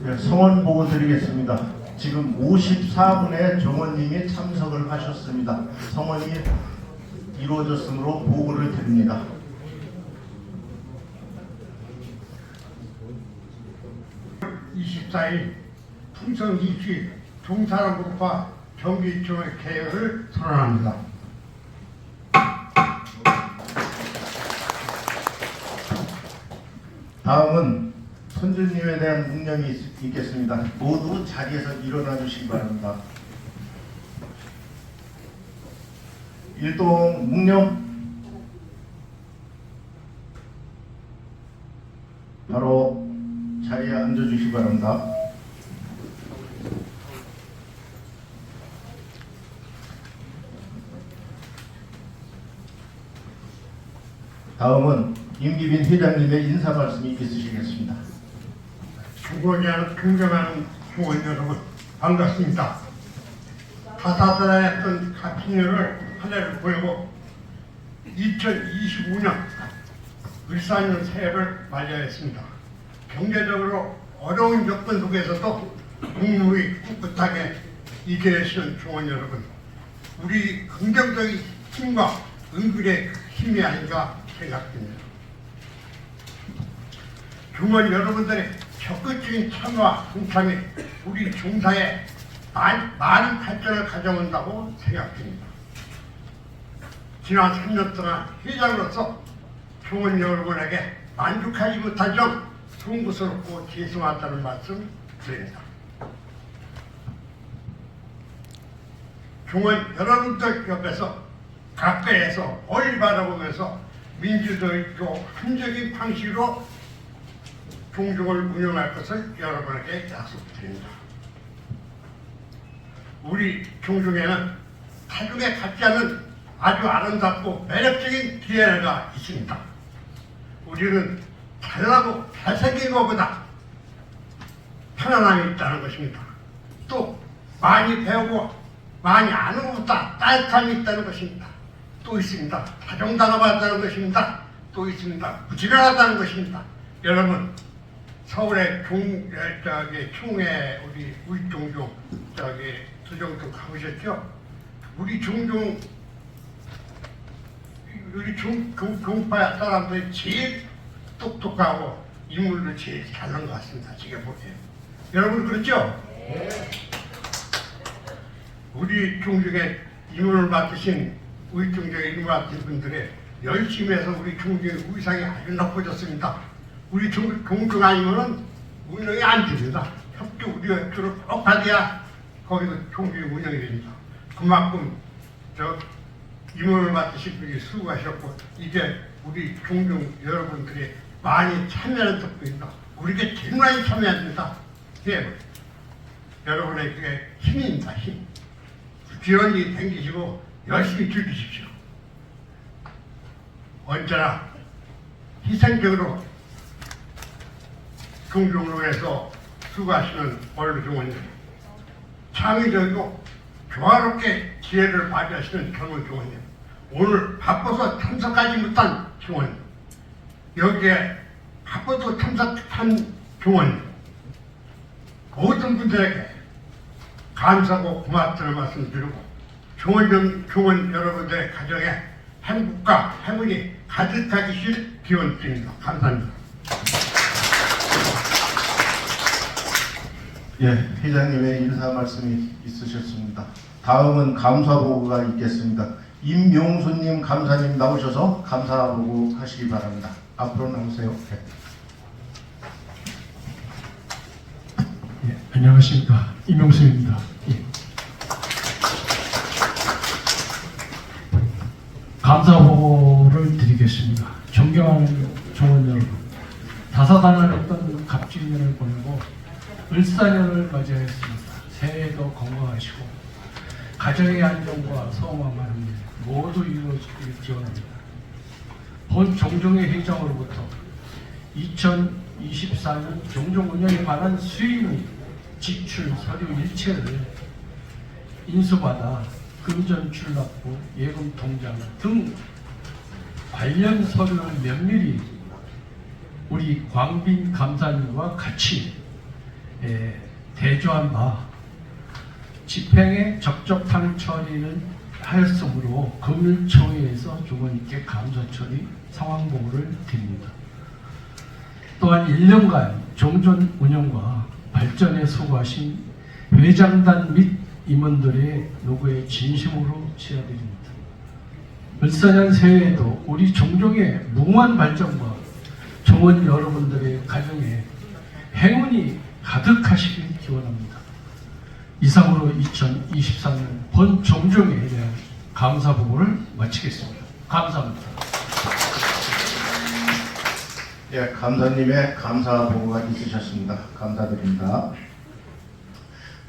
네, 성원 보고 드리겠습니다. 지금 54분의 정원님이 참석을 하셨습니다. 성원이 이루어졌으므로 보고를 드립니다. 풍성 이슈 동사람그룹과 정기총회 개혁을 선언합니다. 다음은 선주님에 대한 묵념이 있겠습니다. 모두 자리에서 일어나 주시기 바랍니다. 일동 묵념. 바로 자리에 앉아 주시기 바랍니다. 다음은 임기빈 회장님의 인사 말씀이 있으시겠습니다. 중국이하는 긍정하는 후원 여러분 반갑습니다. 다사다난했던 가피년을 한 해를 보내고 2025년 을사년 새해를 맞이하였습니다. 경제적으로 어려운 여건 속에서도 묵묵히 꿋꿋하게 이겨내시는 중원 여러분, 우리 긍정적인 힘과 은근의 힘이 아닌가 생각됩니다. 중원 여러분들의 적극적인 참여와 동참이 우리 종사에 많은 발전을 가져온다고 생각됩니다. 지난 3년 동안 회장으로서 중원 여러분에게 만족하지 못한 점 송구스럽고 죄송하다는 말씀 드립니다. 중원 여러분들 옆에서 가까이에서 멀리 바라보면서 민주적이고 합리적인 방식으로 종종을 운영할 것을 여러분에게 약속드립니다. 우리 종종에는 타중에 갖지 않은 아주 아름답고 매력적인 DNA가 있습니다. 우리는 잘나고 잘생긴 것보다 편안함이 있다는 것입니다. 또 많이 배우고 많이 아는 것보다 따뜻함이 있다는 것입니다. 또 있습니다. 다정다감하다는 것입니다. 또 있습니다. 부지런하다는 것입니다. 여러분, 서울의 총회 우리 종종 두종도 가보셨죠? 우리 종종 우리 종파 사람들이 제일 똑똑하고 인물도 제일 잘난 것 같습니다. 지금 보세요. 여러분 그렇죠? 네. 우리 종족의 임무를 맡으신 우리 종족의 임무를 맡은 분들의 열심히 해서 우리 종족의 위상이 아주 높아졌습니다. 우리 종족 아니면은 운영이 안 됩니다. 우리가 협조를 꼭 받아야 거기서 종족이 운영이 됩니다. 그만큼 임무를 맡으신 분이 수고하셨고, 이제 우리 종족 여러분들이 많이 참여하는 덕분입니다. 우리가 제일 많이 참여해야 됩니다. 예. 여러분의 그게 힘입니다. 힘. 부지런히 댕기시고 열심히 즐기십시오. 언제나 희생적으로 종종으로 해서 수고하시는 원로종원님, 창의적이고 조화롭게 기회를 발휘하시는 젊은 종원님, 오늘 바빠서 참석하지 못한 종원님, 여기에 바빠도 참석한 종원님, 모든 분들에게 감사하고 고맙다는 말씀드리고, 종원 여러분들의 가정에 행복과 행운이 가득하시길 기원드립니다. 감사합니다. 예, 회장님의 인사 말씀이 있으셨습니다. 다음은 감사 보고가 있겠습니다. 임용수님 감사님 나오셔서 감사 보고 하시기 바랍니다. 앞으로 나오세요. 네. 예, 안녕하십니까, 임용수입니다. 예. 감사 보고를 드리겠습니다. 존경하는 종원 여러분, 다사다난했던 갑진년을 보내고 을사년을 맞이하였습니다. 새해도 건강하시고 가정의 안정과 성화만을 모두 이루어지길 기원합니다. 본 종종회 회장으로부터 2024년 종종 운영에 관한 수익 및 지출 서류 일체를 인수받아 금전 출납부, 예금 통장 등 관련 서류를 면밀히 우리 광빈 감사님과 같이 대조한 바 집행에 적적한 처리는 하였으므로 금일총회에서 주관님께 감사 처리 상황 보고를 드립니다. 또한 1년간 종전 운영과 발전에 수고하신 회장단 및 임원들의 노고에 진심으로 치하드립니다. 을사년 새해에도 우리 종종의 무궁한 발전과 종원 여러분들의 가정에 행운이 가득하시길 기원합니다. 이상으로 2024년 본 종종에 대한 감사 보고를 마치겠습니다. 감사합니다. 예, 감사님의 감사 보고가 있으셨습니다. 감사드립니다.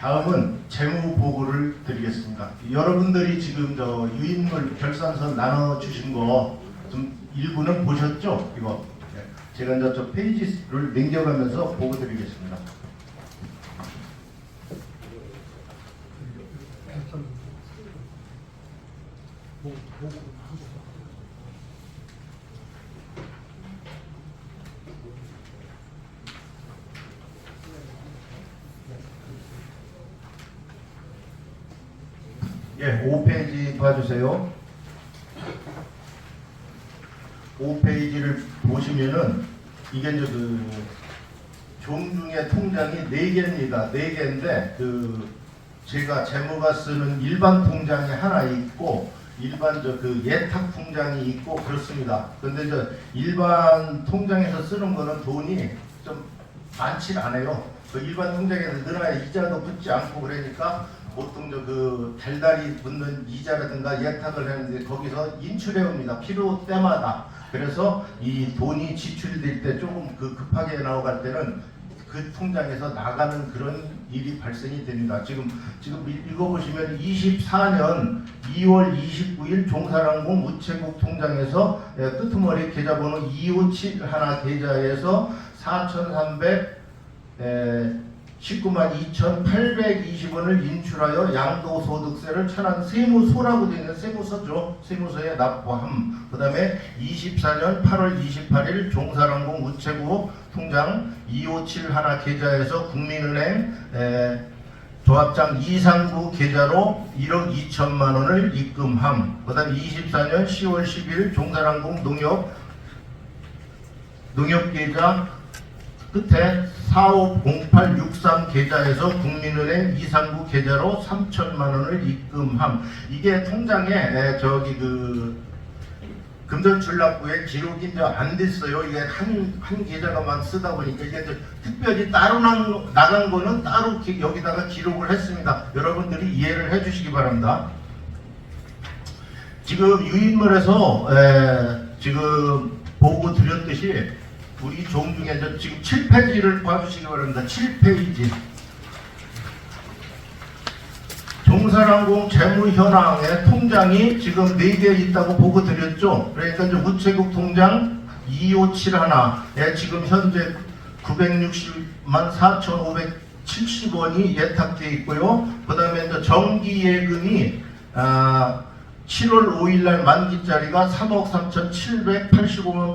다음은 재무 보고를 드리겠습니다. 여러분들이 지금 저 유인물 결산서 나눠주신 거 좀 일부는 보셨죠? 이거 제가 이제 저 페이지를 넘겨가면서 보고 드리겠습니다. 예, 5페이지 봐주세요. 5페이지를 보시면은 이게 이제 그 종중의 통장이 4개입니다. 4개인데 제가 재무가 쓰는 일반 통장이 하나 있고 일반 그 예탁 통장이 있고 그렇습니다. 근데 일반 통장에서 쓰는 거는 돈이 좀 많지 않아요. 그 일반 통장에서 늘어야 이자도 붙지 않고 그러니까 보통 그 달달이 붙는 이자라든가 예탁을 하는데 거기서 인출해 옵니다. 필요 때마다. 그래서 이 돈이 지출될 때 조금 급하게 나오갈 때는 그 통장에서 나가는 그런 일이 발생이 됩니다. 지금 읽어보시면 24년 2월 29일 종사랑공 우체국 통장에서 끄트머리 계좌번호 257 하나 계좌에서 4,319만 2,820원을 인출하여 양도소득세를 천안 세무소라고 되어 있는 세무서죠. 세무서에 납부함. 그 다음에 24년 8월 28일 종사랑공 우체국 통장 257 하나 계좌에서 국민은행 조합장 이상구 계좌로 1억 2천만 원을 입금함. 그 다음에 24년 10월 10일 종사랑공 농협계좌 끝에 450863 계좌에서 국민은행 이상구 계좌로 3천만 원을 입금함. 이게 통장에 금전출납부에 기록이 이제 안 됐어요. 이게 한 계좌가만 쓰다 보니까 이게 특별히 따로 나간 거는 따로 여기다가 기록을 했습니다. 여러분들이 이해를 해주시기 바랍니다. 지금 유인물에서 지금 보고 드렸듯이 우리 종중에 지금 7페이지를 봐주시기 바랍니다. 7페이지. 종사랑공 재무현황의 통장이 지금 4개 있다고 보고 드렸죠. 그러니까 이제 우체국 통장 2571에 지금 현재 960만 4,570원이 예탁되어 있고요. 그 다음에 이제 정기예금이 7월 5일날 만기짜리가 3억 3,785만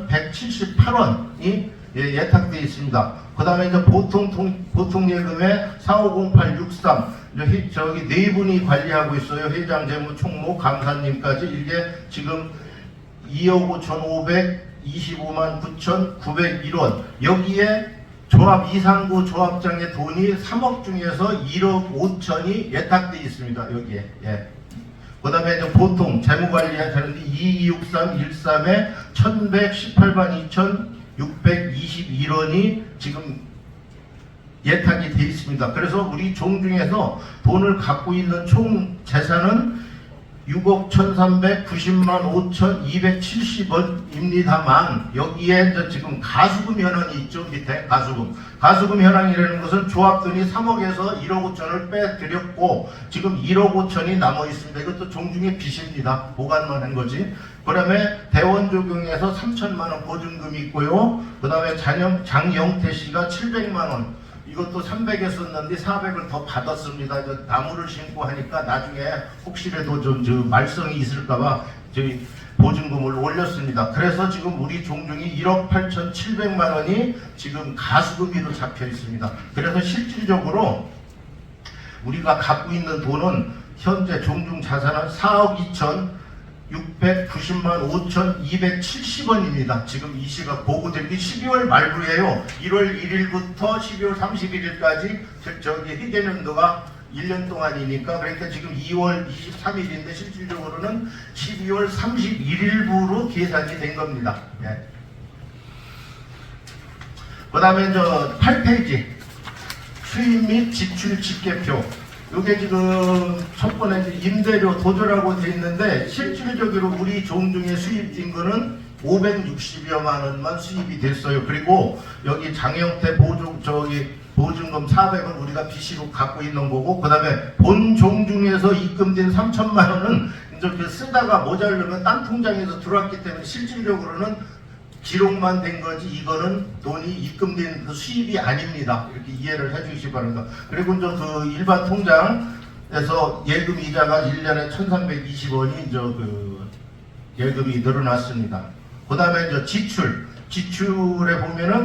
8,178원이 예탁되어 있습니다. 그 다음에 이제 보통 예금에 450863 저기 4분이 관리하고 있어요. 회장, 재무, 총무, 감사님까지 이게 지금 2억 5,525만 9,901원. 여기에 조합 이상구 조합장의 돈이 3억 중에서 1억 5천이 예탁되어 있습니다. 여기에. 예. 그 다음에 이제 보통 재무관리하는데 226313에 1118만 2621원이 지금 예탁이 되어 있습니다. 그래서 우리 종중에서 돈을 갖고 있는 총 재산은 6억 1390만 5270원입니다만 여기에 지금 가수금 현황이 있죠. 밑에 가수금 현황이라는 것은 조합돈이 3억에서 1억 5천을 빼드렸고 지금 1억 5천이 남아 있습니다. 이것도 종중의 빚입니다. 보관만 한 거지. 그 다음에 대원조경에서 3천만 원 보증금이 있고요. 그 다음에 장영태 씨가 700만 원, 이것도 300에 썼는데 400을 더 받았습니다. 나무를 심고 하니까 나중에 혹시라도 좀 말썽이 있을까봐 저희 보증금을 올렸습니다. 그래서 지금 우리 종중이 1억 8,700만 원이 지금 가수금리로 잡혀 있습니다. 그래서 실질적으로 우리가 갖고 있는 돈은 현재 종중 자산은 4억 2,690만 5,270원입니다. 지금 이 시각 보고된 게 12월 말부예요. 1월 1일부터 12월 31일까지 저기 회계연도가 1년 동안이니까, 그러니까 지금 2월 23일인데 실질적으로는 12월 31일부로 계산이 된 겁니다. 예. 그 다음에 저 8페이지 수입 및 지출 집계표. 이게 지금 첫 번째 임대료 도조라고 되어 있는데, 실질적으로 우리 종중의 수입 인근은 560여만 원만 수입이 됐어요. 그리고 여기 장형태 보증금 400원 우리가 빚으로 갖고 있는 거고, 그 다음에 본 종중에서 입금된 3천만 원은 이제 그 쓰다가 모자르면 딴 통장에서 들어왔기 때문에 실질적으로는 기록만 된 거지, 이거는 돈이 입금된 그 수입이 아닙니다. 이렇게 이해를 해주시기 바랍니다. 그리고 이제 그 일반 통장에서 예금 이자가 1년에 1,320원이 이제 그 예금이 늘어났습니다. 그 다음에 이제 지출에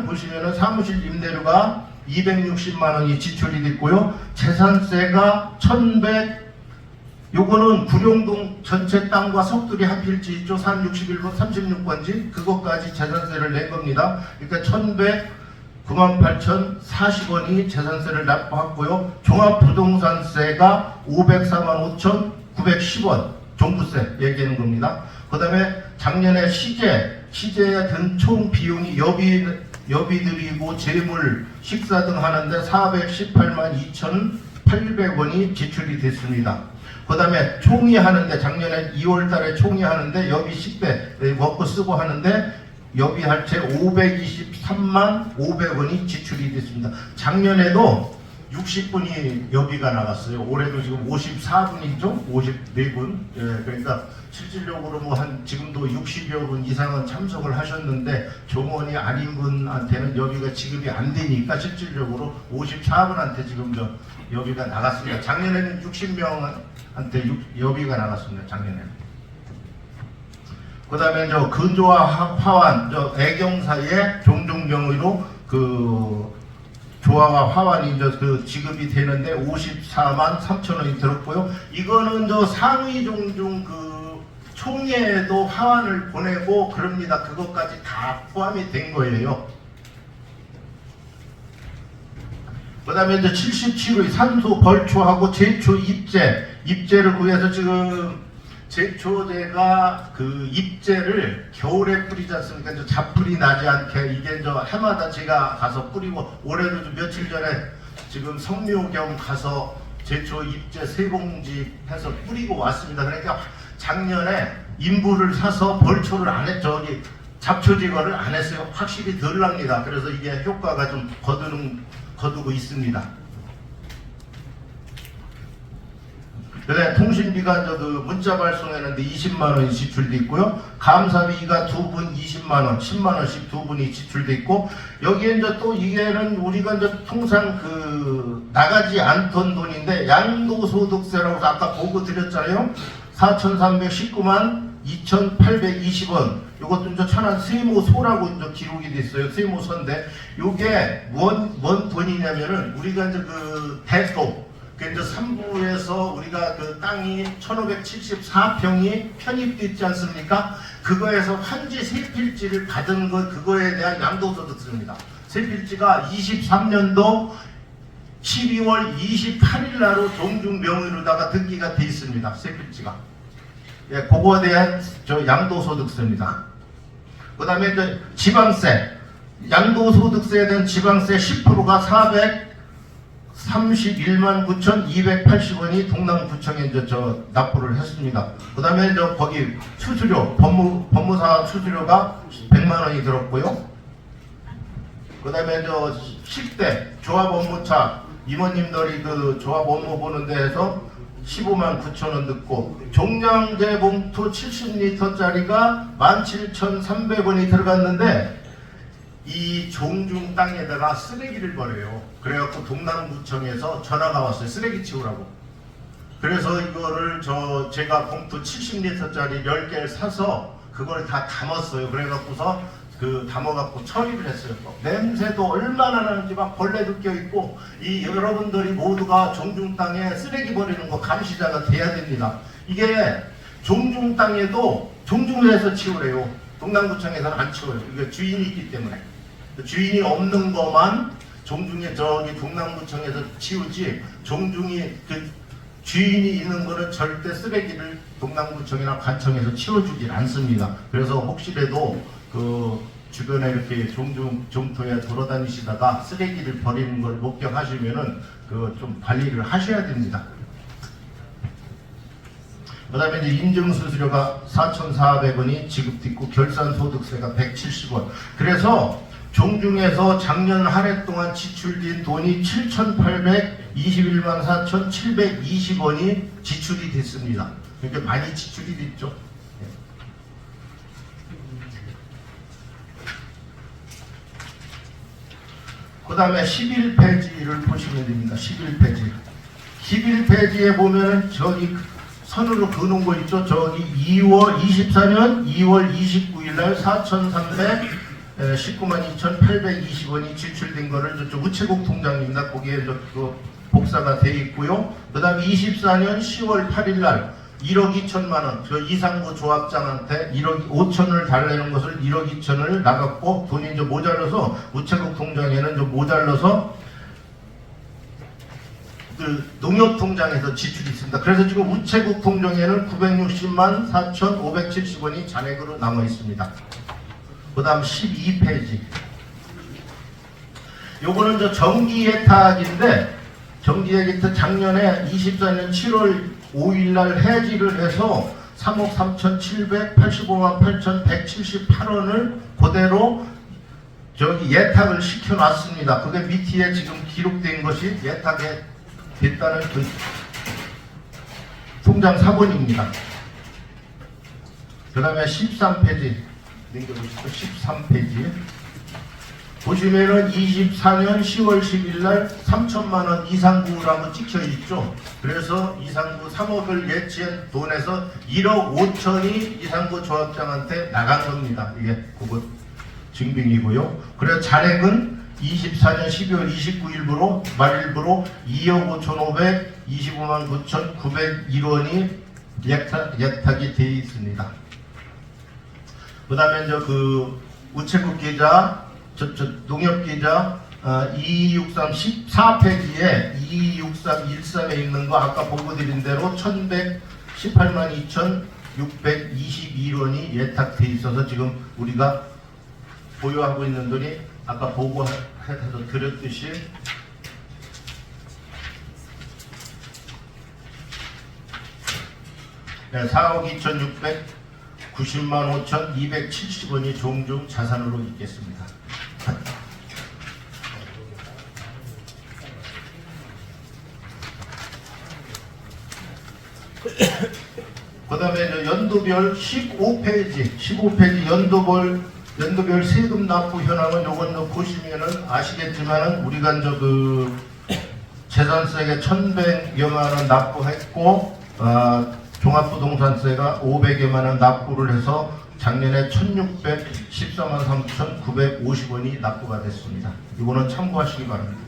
보시면은 사무실 임대료가 260만 원이 지출이 됐고요. 재산세가 1,100, 요거는 구룡동 전체 땅과 석들이 합필지 있죠. 361번 36번지 그것까지 재산세를 낸 겁니다. 그러니까 1,198,040원이 재산세를 납부했고요. 종합부동산세가 504만 5,910원 종부세 얘기하는 겁니다. 그 다음에 작년에 시제에 든 총 비용이 여비들이고 재물, 식사 등 하는데 418만 2,800원이 지출이 됐습니다. 그 다음에 총회하는데 작년에 2월 달에 총회하는데 여비 식대 먹고 쓰고 하는데 여비할 때 523만 500원이 지출이 됐습니다. 작년에도 60분이 여비가 나갔어요. 올해도 지금 54분이죠. 54분. 예, 그러니까 실질적으로 뭐 한 지금도 60여 분 이상은 참석을 하셨는데 종원이 아닌 분한테는 여비가 지급이 안 되니까 실질적으로 54분한테 지금 저 여비가 나갔습니다. 작년에는 60명한테 여비가 나갔습니다. 작년에는. 그 다음에 저 근조와 화환, 저 애경사의 종종 경우로 그 조화와 화환이 이제 그 지급이 되는데 54만 3천 원이 들었고요. 이거는 저 상위 종중 그 총회에도 화환을 보내고 그럽니다. 그것까지 다 포함이 된 거예요. 그 다음에 이제 77의 산소 벌초하고 제초 입제를 구해서 지금 제초제가 그 입제를 겨울에 뿌리지 않습니까? 이제 잡풀이 나지 않게 이게 저 해마다 제가 가서 뿌리고 올해도 좀 며칠 전에 지금 성묘경 가서 제초 입제 3봉지 해서 뿌리고 왔습니다. 그러니까 작년에 인부를 사서 벌초를 안 했죠. 잡초 제거를 안 했어요. 확실히 덜 납니다. 그래서 이게 효과가 좀 거두고 있습니다. 그래 통신비가 그 문자 발송했는데 20만 원이 지출돼 있고요. 감사비가 2분 20만 원, 10만 원씩 2분이 지출돼 있고, 여기에 이제 또 이게는 우리가 이제 통상 그 나가지 않던 돈인데 양도소득세라고 해서 아까 보고 드렸잖아요. 4,319만 2,820원. 이것도 이제 천안 세무소라고 이제 기록이 됐어요. 세무서인데 이게 뭔 돈이냐면은 우리가 이제 그 대도 그 이제 3부에서 우리가 그 땅이 1,574평이 편입됐지 않습니까? 그거에서 환지 세필지를 받은 것, 그거에 대한 양도소득세입니다. 세필지가 23년도 12월 28일 날로 종중 명의로다가 등기가 돼 있습니다. 세필지가. 예, 그거에 대한 저 양도소득세입니다. 그 다음에 이제 지방세, 양도소득세에 대한 지방세 10%가 431만 9,280원이 동남구청에 이제 저 납부를 했습니다. 그 다음에 이제 거기 수수료, 법무사 수수료가 100만 원이 들었고요. 그 다음에 저 식대, 조합 업무차, 이모님들이 그 조합 업무 보는 데에서 15만 9천 원 듣고, 종량제 봉투 70리터짜리가 17,300원이 들어갔는데 이 종중 땅에다가 쓰레기를 버려요. 그래갖고 동남구청에서 전화가 왔어요. 쓰레기 치우라고. 그래서 이거를 제가 봉투 70리터짜리 10개를 사서 그걸 다 담았어요. 그래갖고서 그 담아갖고 처리를 했어요. 냄새도 얼마나 나는지 막 벌레도 껴있고, 이 여러분들이 모두가 종중 땅에 쓰레기 버리는 거 감시자가 돼야 됩니다. 이게 종중 땅에도 종중에서 치우래요. 동남구청에서는 안 치워요. 이게 주인이 있기 때문에. 주인이 없는 것만 종중에 저기 동남구청에서 치우지, 종중이 그 주인이 있는 거는 절대 쓰레기를 동남구청이나 관청에서 치워주질 않습니다. 그래서 혹시라도 그 주변에 이렇게 종중 종토에 돌아다니시다가 쓰레기를 버리는 걸 목격하시면은 그 좀 관리를 하셔야 됩니다. 그 다음에 이제 인증수수료가 4,400원이 지급됐고, 결산소득세가 170원. 그래서 종중에서 작년 한 해 동안 지출된 돈이 7,821만 4,720원이 지출이 됐습니다. 그러니까 많이 지출이 됐죠. 그 다음에 11페이지를 보시면 됩니다. 11페이지. 11페이지에 보면은 저기 선으로 그어놓은 거 있죠? 저기 24년 2월 29일 날 4,319만 2,820원이 지출된 거를 저쪽 우체국 통장입니다. 거기에 그 복사가 돼 있고요. 그 다음에 24년 10월 8일 날 1억 2천만 원, 저 이상구 조합장한테 1억 5천을 달라는 것을 1억 2천을 나갔고, 돈이 이제 모자라서 우체국 통장에는 좀 모자라서 그 농협통장에서 지출이 있습니다. 그래서 지금 우체국 통장에는 960만 4,570원이 잔액으로 남아 있습니다. 그 다음 12페이지. 요거는 저 정기 예탁인데, 정기 예탁 작년에 24년 7월 5일날 해지를 해서 3억 3,785만 8,178원을 그대로 저기 예탁을 시켜놨습니다. 그게 밑에 지금 기록된 것이 예탁에 됐다는 그 통장 사본입니다. 그 다음에 13페이지 넘겨보시죠. 13페이지 보시면은 24년 10월 10일 날 3천만 원 이상구라고 찍혀 있죠. 그래서 이상구 3억을 예치한 돈에서 1억 5천이 이상구 조합장한테 나간 겁니다. 이게 그거 증빙이고요. 그래서 잔액은 24년 12월 29일부로 말일부로 2억 5,525만 9,901원이 예탁이 되어 있습니다. 그 다음에 이제 그 우체국 계좌, 농협 계좌 2263 14페이지에 226313에 있는 거 아까 보고드린 대로 1,118만 2,622원이 예탁돼 있어서 지금 우리가 보유하고 있는 돈이 아까 보고해서 드렸듯이 네, 4억 2,690만 5,270원이 종중 자산으로 있겠습니다. 그 다음에 연도별 15페이지 연도별 세금 납부 현황은 요건 보시면은 아시겠지만은 우리가 그 재산세가 1,100여만 원 납부했고, 종합부동산세가 500여만 원 납부를 해서 작년에 1,614만 3,950원이 납부가 됐습니다. 이거는 참고하시기 바랍니다.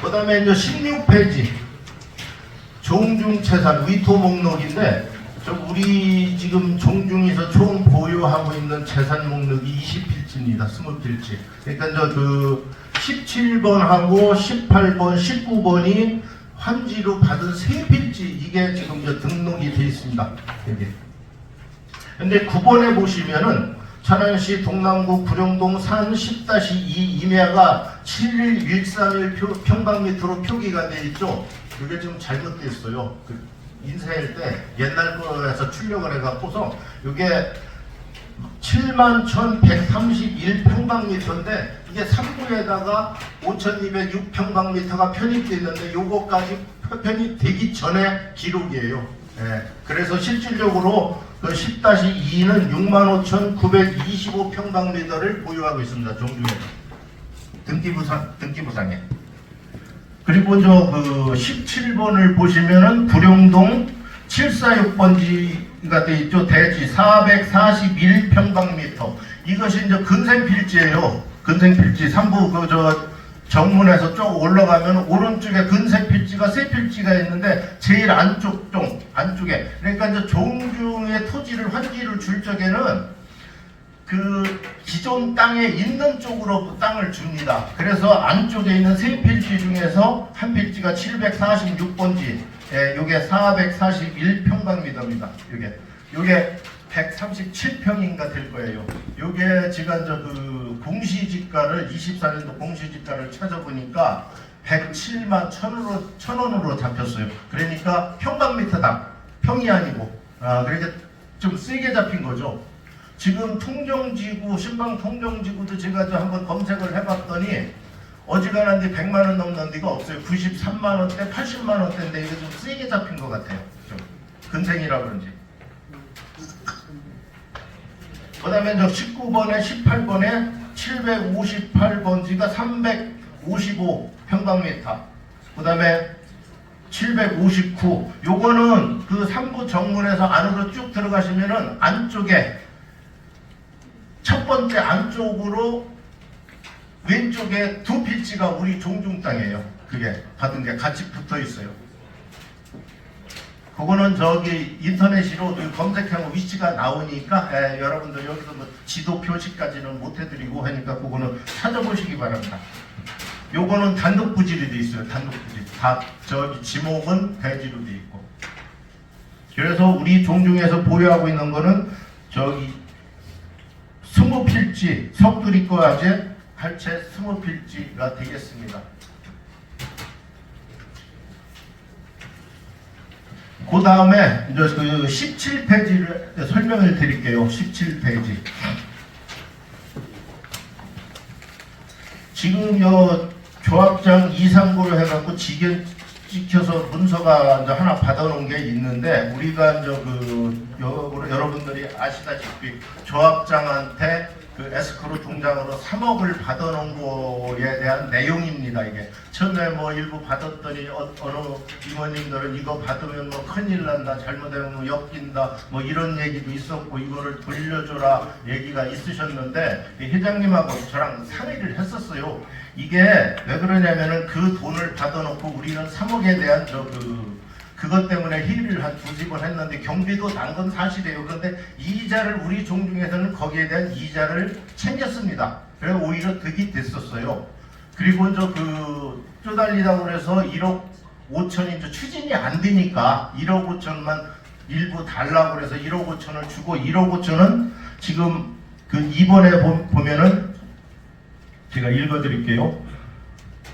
그 다음에 이제 16페이지 종중채산 위토 목록인데, 우리 지금 종중에서 총 보유하고 있는 재산 목록이 20필지입니다. 20필지. 그러니까 그 17번하고 18번, 19번이 환지로 받은 3필지, 이게 지금 등록이 되어 있습니다. 여기. 근데 9번에 보시면은 천안시 동남구 구룡동 산 10-2 임야가 71131 평방미터로 표기가 되어 있죠. 그게 지금 잘못됐어요. 인쇄할 때 옛날 거에서 출력을 해갖고서 이게 71,131평방미터인데 이게 3구에다가 5,206평방미터가 편입되어 있는데 요거까지 편입되기 전에 기록이에요. 예, 그래서 실질적으로 그 10-2는 65,925평방미터를 보유하고 있습니다. 종중에 등기부상에. 그리고 저 그 17번을 보시면은 구룡동 746번지 그러니까 이쪽 대지 441평방미터. 이것이 이제 근생필지예요. 근생필지 3부 그저 정문에서 쭉 올라가면 오른쪽에 근생필지가 세 필지가 있는데 제일 안쪽 쪽 안쪽에 그러니까 이제 종중의 토지를 환지를 줄 적에는 그 기존 땅에 있는 쪽으로 땅을 줍니다. 그래서 안쪽에 있는 세 필지 중에서 한 필지가 746번지, 요게 441평방미터입니다. 요게 137평인가 될 거예요. 요게 제가 그 공시지가를 24년도 공시지가를 찾아보니까 107만 1,000원으로 잡혔어요. 그러니까 평방미터당 평이 아니고 그러니까 좀 세게 잡힌 거죠. 지금 통정지구 신방 통정지구도 제가 한번 검색을 해봤더니 어지간한데 100만 원 넘는 데가 없어요. 93만 원대, 80만 원대인데 이게 좀 세게 잡힌 것 같아요. 좀 근생이라 그런지. 그 다음에 저 19번에 18번에 758번지가 355평방미터. 그 다음에 759. 요거는 그 3부 정문에서 안으로 쭉 들어가시면은 안쪽에 첫 번째 안쪽으로 왼쪽에 두 필지가 우리 종중 땅이에요. 그게 받은 게 같이 붙어 있어요. 그거는 저기 인터넷으로 검색하면 위치가 나오니까 여러분들 여기서 뭐 지도 표시까지는 못 해드리고 하니까 그거는 찾아보시기 바랍니다. 요거는 단독 부지로 돼 있어요. 단독 부지. 다 저기 지목은 대지로 돼 있고. 그래서 우리 종중에서 보유하고 있는 거는 저기 20필지 석두리과제 할채 20필지가 되겠습니다. 그 다음에 이제 그 17페이지를 설명을 드릴게요. 17페이지. 지금 요 조합장 이상고를 해갖고 지견 찍혀서 문서가 이제 하나 받아놓은 게 있는데 우리가 이제 여러분들이 아시다시피 조합장한테 그 에스크로 통장으로 3억을 받아놓은 거에 대한 내용입니다. 이게 처음에 뭐 일부 받았더니 어느 임원님들은 이거 받으면 뭐 큰일 난다, 잘못하면 뭐 엮인다, 뭐 이런 얘기도 있었고 이거를 돌려줘라 얘기가 있으셨는데 회장님하고 저랑 상의를 했었어요. 이게 왜 그러냐면은 그 돈을 받아놓고 우리는 3억에 대한 그것 때문에 회의를 한 2-3번 했는데 경비도 난 건 사실이에요. 그런데 이자를 우리 종중에서는 거기에 대한 이자를 챙겼습니다. 그래서 오히려 득이 됐었어요. 그리고 이제 쪼달리다고 그래서 1억 5천이 이제 추진이 안 되니까 1억 5천만 일부 달라고 그래서 1억 5천을 주고 1억 5천은 지금 이번에 보면은 제가 읽어드릴게요.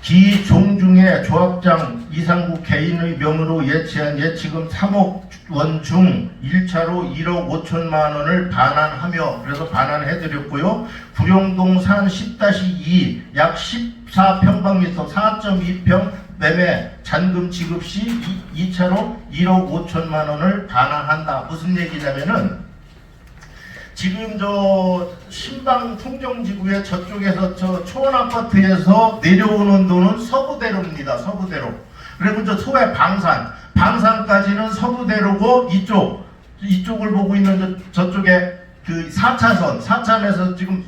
기종중의 조합장 이상국 개인의 명의로 예치한 예치금 3억 원 중 1차로 1억 5천만 원을 반환하며 그래서 반환해드렸고요. 구룡동 산 10-2 약 14평방미터 4.2평 매매 잔금 지급 시 2차로 1억 5천만 원을 반환한다. 무슨 얘기냐면은 지금 신방 통정지구의 저쪽에서 초원 아파트에서 내려오는 돈은 서부대로입니다. 서부대로. 그리고 소외 방산까지는 서부대로고 이쪽을 보고 있는 저쪽에 그 4차선에서 지금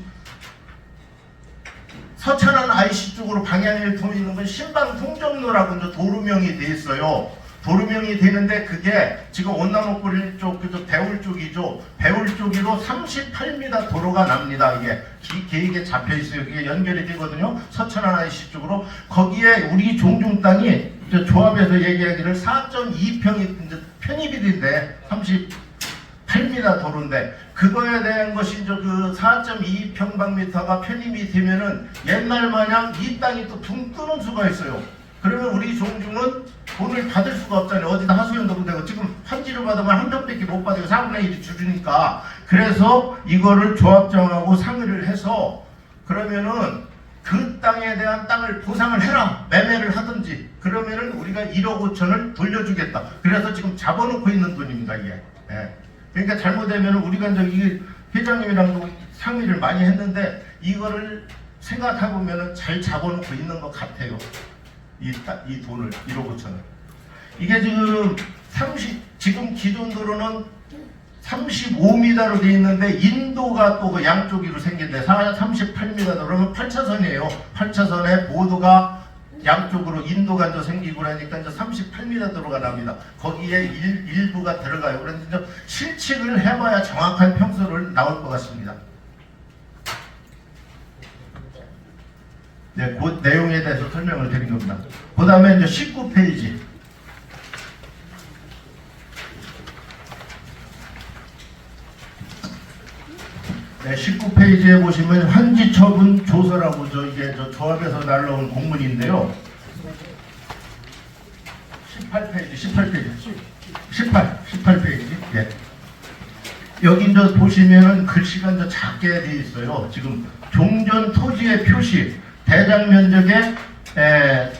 서천안 IC 쪽으로 방향을 돌리는 건 신방 통정로라고 이제 도로명이 돼 있어요. 도로명이 되는데 그게 지금 온나무골 쪽, 배울 쪽이죠. 배울 쪽으로 38m 도로가 납니다. 이게 계획에 잡혀 있어요. 그게 연결이 되거든요. 서천안 IC 쪽으로. 거기에 우리 종중 땅이 조합에서 얘기하기를 4.2평이 이제 편입이 된대. 38m 도로인데 그거에 대한 것이 이제 4.2평방미터가 편입이 되면은 옛날 마냥 이 땅이 또 붕 뜨는 수가 있어요. 그러면 우리 종중은 돈을 받을 수가 없잖아요. 어디다 하소연도 되고 지금 환지를 받으면 한 평밖에 못 받아요. 4분의 1이 주주니까. 그래서 이거를 조합장하고 상의를 해서 그러면은 그 땅에 대한 땅을 보상을 해라. 매매를 하든지. 그러면은 우리가 1억 5천을 돌려주겠다. 그래서 지금 잡아놓고 있는 돈입니다. 이게. 예. 그러니까 잘못되면 우리가 이제 회장님이랑도 상의를 많이 했는데 이거를 생각해보면은 잘 잡아놓고 있는 것 같아요. 이 돈을 1억 5천을. 이게 지금 지금 기존 도로는 35m로 돼 있는데 인도가 또 그 양쪽으로 생긴데 38m 그러면 8차선이에요. 8차선에 보도가 양쪽으로 인도가 더 생기고 그러니까 이제 38m 도로가 납니다. 거기에 일부가 들어가요. 그런데 이제 실측을 해봐야 정확한 평수를 나올 것 같습니다. 네, 그 내용에 대해서 설명을 드린 겁니다. 그 다음에 이제 19페이지. 네, 19페이지에 보시면 환지 처분 조서라고 이게 조합에서 날라온 공문인데요. 18페이지. 예. 여기 이제 보시면은 글씨가 이제 작게 되어 있어요. 지금 종전 토지의 표시 대장 면적의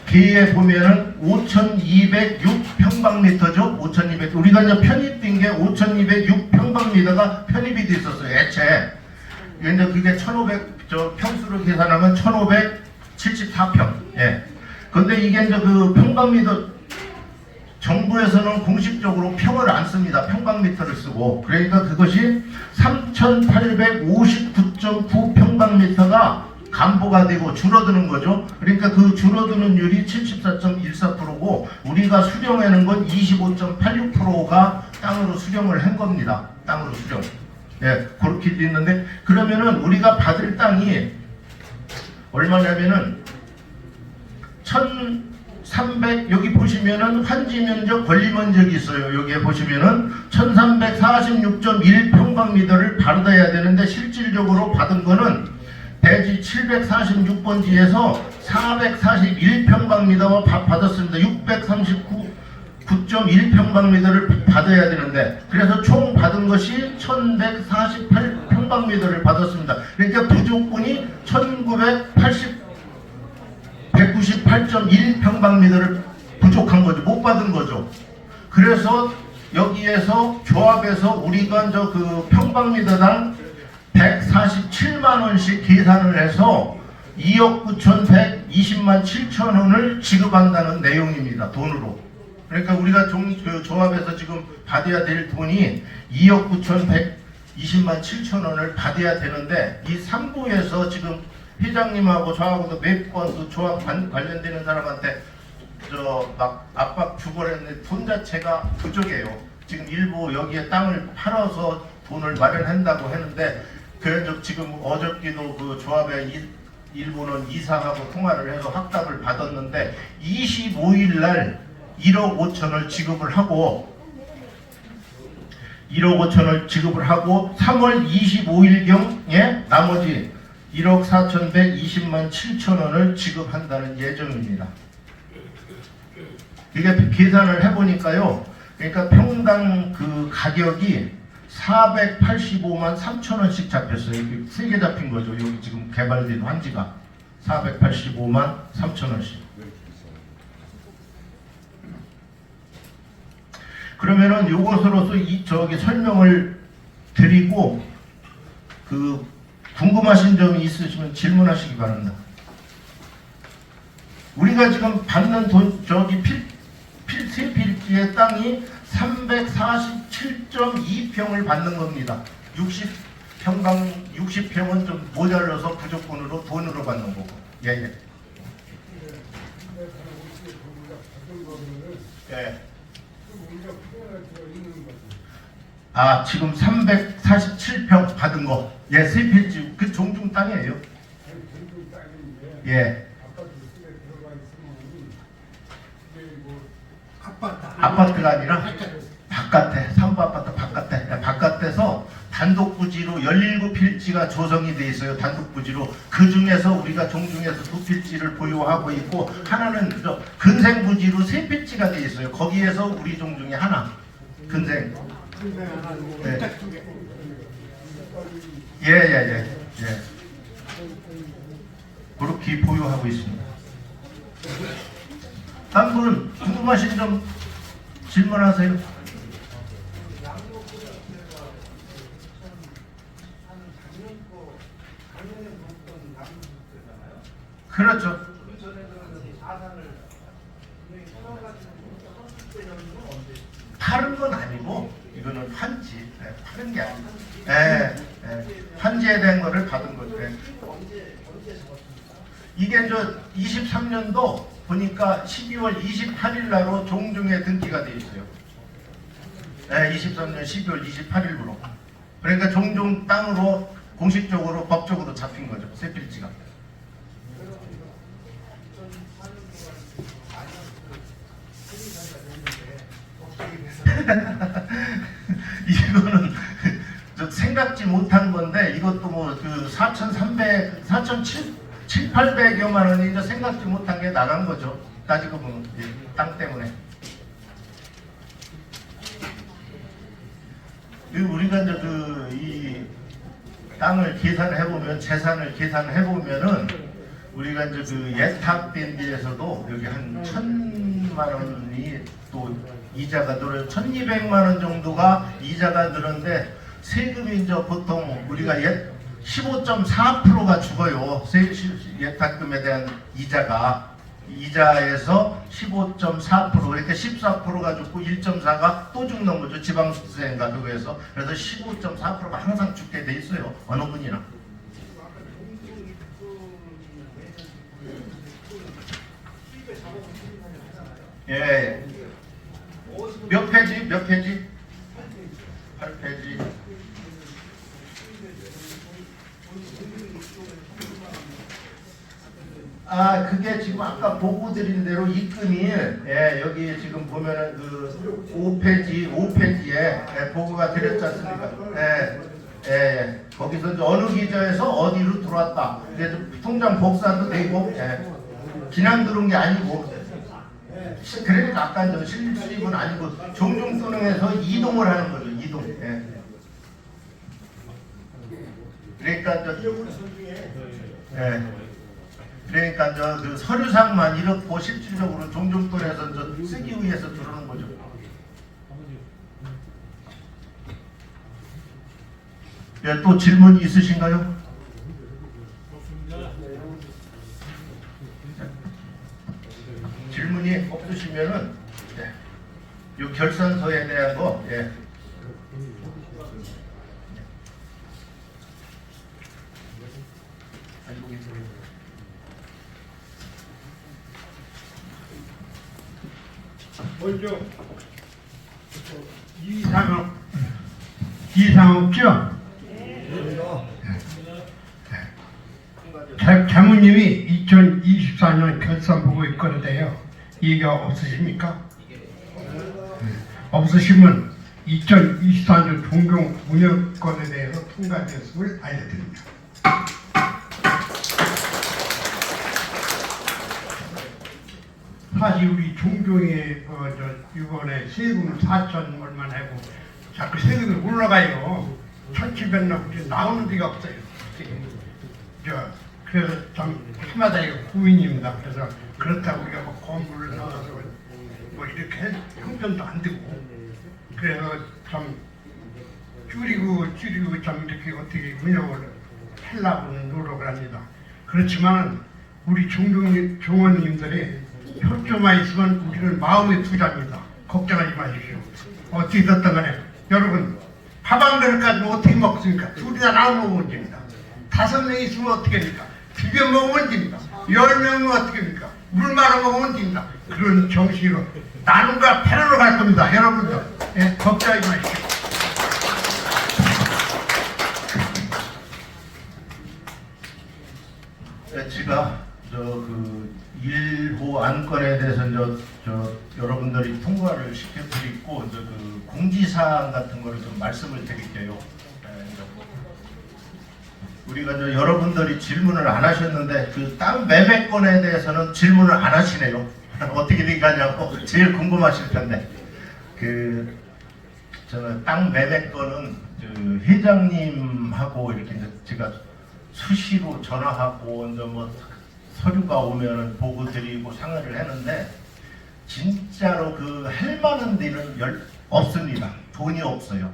계에 보면은 5,206평방미터죠. 5,200. 우리가 이제 편입된 게 5,206평방미터가 편입이 돼 있었어요. 애초에. 이제 그게 1,500 평수로 계산하면 1,574평. 예. 근데 이게 이제 그 평방미터 정부에서는 공식적으로 평을 안 씁니다. 평방미터를 쓰고. 그러니까 그것이 3,859.9평방미터가 감보가 되고 줄어드는 거죠. 그러니까 그 줄어드는 율이 74.14%고 우리가 수령하는 건 25.86%가 땅으로 수령을 한 겁니다. 땅으로 수령. 예, 그렇게 돼 있는데 그러면은 우리가 받을 땅이 얼마냐면은 1,300 여기 보시면은 환지 면적 권리 면적이 있어요. 여기에 보시면은 1,346.1평방미터를 받아야 되는데 실질적으로 받은 거는 대지 746번지에서 441평방미터와 받았습니다. 639.1평방미터를 받아야 되는데 그래서 총 받은 것이 1,148평방미터를 받았습니다. 그러니까 부족분이 198.1평방미터를 부족한 거죠. 못 받은 거죠. 그래서 여기에서 조합에서 우리가 그 평방미터당 147만 원씩 계산을 해서 2억 9,120만 7천 원을 지급한다는 내용입니다. 돈으로. 그러니까 우리가 그 조합에서 지금 받아야 될 돈이 2억 9,120만 7천 원을 받아야 되는데 이 3부에서 지금 회장님하고 저하고도 몇 번 그 조합 관련되는 사람한테 막 압박 주고 했는데 돈 자체가 부족해요. 지금 일부 여기에 땅을 팔아서 돈을 마련한다고 했는데 그래서 지금 어저께도 그 조합의 일부는 이사하고 통화를 해서 확답을 받았는데 25일 날 1억 5천을 지급을 하고 3월 25일경에 나머지 1억 4,120만 7천 원을 지급한다는 예정입니다. 이게 계산을 해보니까요. 그러니까 평당 그 가격이 485만 3천 원씩 잡혔어요. 세 개 잡힌 거죠. 여기 지금 개발된 환지가 485만 3천 원씩. 그러면은 이것으로서 설명을 드리고 그 궁금하신 점이 있으시면 질문하시기 바랍니다. 우리가 지금 받는 돈 세 필지의 땅이 347.2평을 받는 겁니다. 60평은 좀 모자라서 부족분으로 돈으로 받는 거고. 예. 예. 아, 지금 347평 받은 거. 예, 세 필지. 그 종중 땅이에요. 예. 아파트가 아니라 바깥에, 삼부 아파트 바깥에서 단독 부지로 17필지가 조성이 돼 있어요. 단독 부지로. 그 중에서 우리가 종중에서 2필지를 보유하고 있고 하나는 그저 근생 부지로 3필지가 돼 있어요. 거기에서 우리 종중에 하나. 근생. 네. 예. 그렇게 보유하고 있습니다. 다른 분 궁금하신 점 질문하세요. 그렇죠. 다른 건 아니고 이거는 환지, 파는 게 아니고, 환지에 대한 거를 받은 거죠. 이게 저 23년도 보니까 12월 28일 날로 종중에 등기가 돼 있어요. 23년 12월 28일부로. 그러니까 종중 땅으로 공식적으로 법적으로 잡힌 거죠. 새 필지가. 이거는 저 생각지 못한 건데 이것도 뭐 그 4,700여만 원이 이제 생각지 못한 게 나간 거죠. 따지고 보면 땅 때문에. 우리가 이제 이 땅을 계산해 보면 재산을 계산해 보면은 우리가 이제 그 예탁된 데에서도 여기 한 1,000만 원이 또 이자가 늘어요. 1,200만 원 정도가 이자가 늘었는데 세금이 이제 보통 우리가 15.4%가 죽어요. 예탁금에 대한 이자에서 15.4% 이렇게 14%가 죽고 1.4가 또 죽는 거죠. 지방세인가 그거에서. 그래서 15.4%가 항상 죽게 돼 있어요. 어느 분이나. 예. 몇 페이지? 몇 페이지? 8페이지. 그게 지금 아까 보고 드린 대로 입금이 여기 지금 보면은 그 5페이지에 보고가 드렸지 않습니까? 거기서 이제 어느 기저에서 어디로 들어왔다. 그래서 통장 복사도 되고 그냥 들어온 게 아니고 그러니까 아까 이제 실수입은 아니고 종중선언에서 이동을 하는 거죠. 이동. 그러니까 그러니까 그 서류상만 이렇고 실질적으로 종중권에서 쓰기 위해서 들어오는 거죠. 또 질문이 있으신가요? 질문이 없으시면은 이 결산서에 대한 거 먼저 이상 없죠? 자무님이 2024년 결산 보고 있거든요. 이해가 없으십니까? 없으시면 2024년 종종 운영권에 대해서 통과되었음을 알려드립니다. 사실 우리 종종에 이번에 세금 4천 얼마 내고 자꾸 세금이 올라가요. 1,700나 나오는 데가 없어요. 그래서 참 해마다 이거 고민입니다. 그래서 그렇다고 우리가 뭐 건물을 넣어서 뭐 이렇게 형편도 안 되고 그래서 참 줄이고 참 이렇게 어떻게 운영을 하려고는 노력을 합니다. 그렇지만 우리 종원님들이 협조만 있으면 우리는 마음의 투자입니다. 걱정하지 마십시오. 어떻게 됐든 간에 여러분 밥 한 그릇까지 어떻게 먹습니까? 둘이나 나눠 먹으면 됩니다. 5명 있으면 어떻게 됩니까? 비벼 먹으면 됩니다. 10명은 어떻게 됩니까? 물 말아 먹으면 됩니다. 그런 정신으로 나눔과 패러로 갈 겁니다. 여러분들 걱정하지 마십시오. 제가 그 1호 안건에 대해서 여러분들이 통과를 시켜드리고 그 공지사항 같은 거를 좀 말씀을 드릴게요. 우리가 여러분들이 질문을 안 하셨는데 그 땅 매매권에 대해서는 질문을 안 하시네요. 어떻게 된 거냐고 제일 궁금하실 텐데 저는 땅 매매권은 회장님하고 이렇게 제가 수시로 전화하고 뭐 서류가 오면 보고 드리고 상의를 했는데 진짜로 할 만한 데는 없습니다. 돈이 없어요.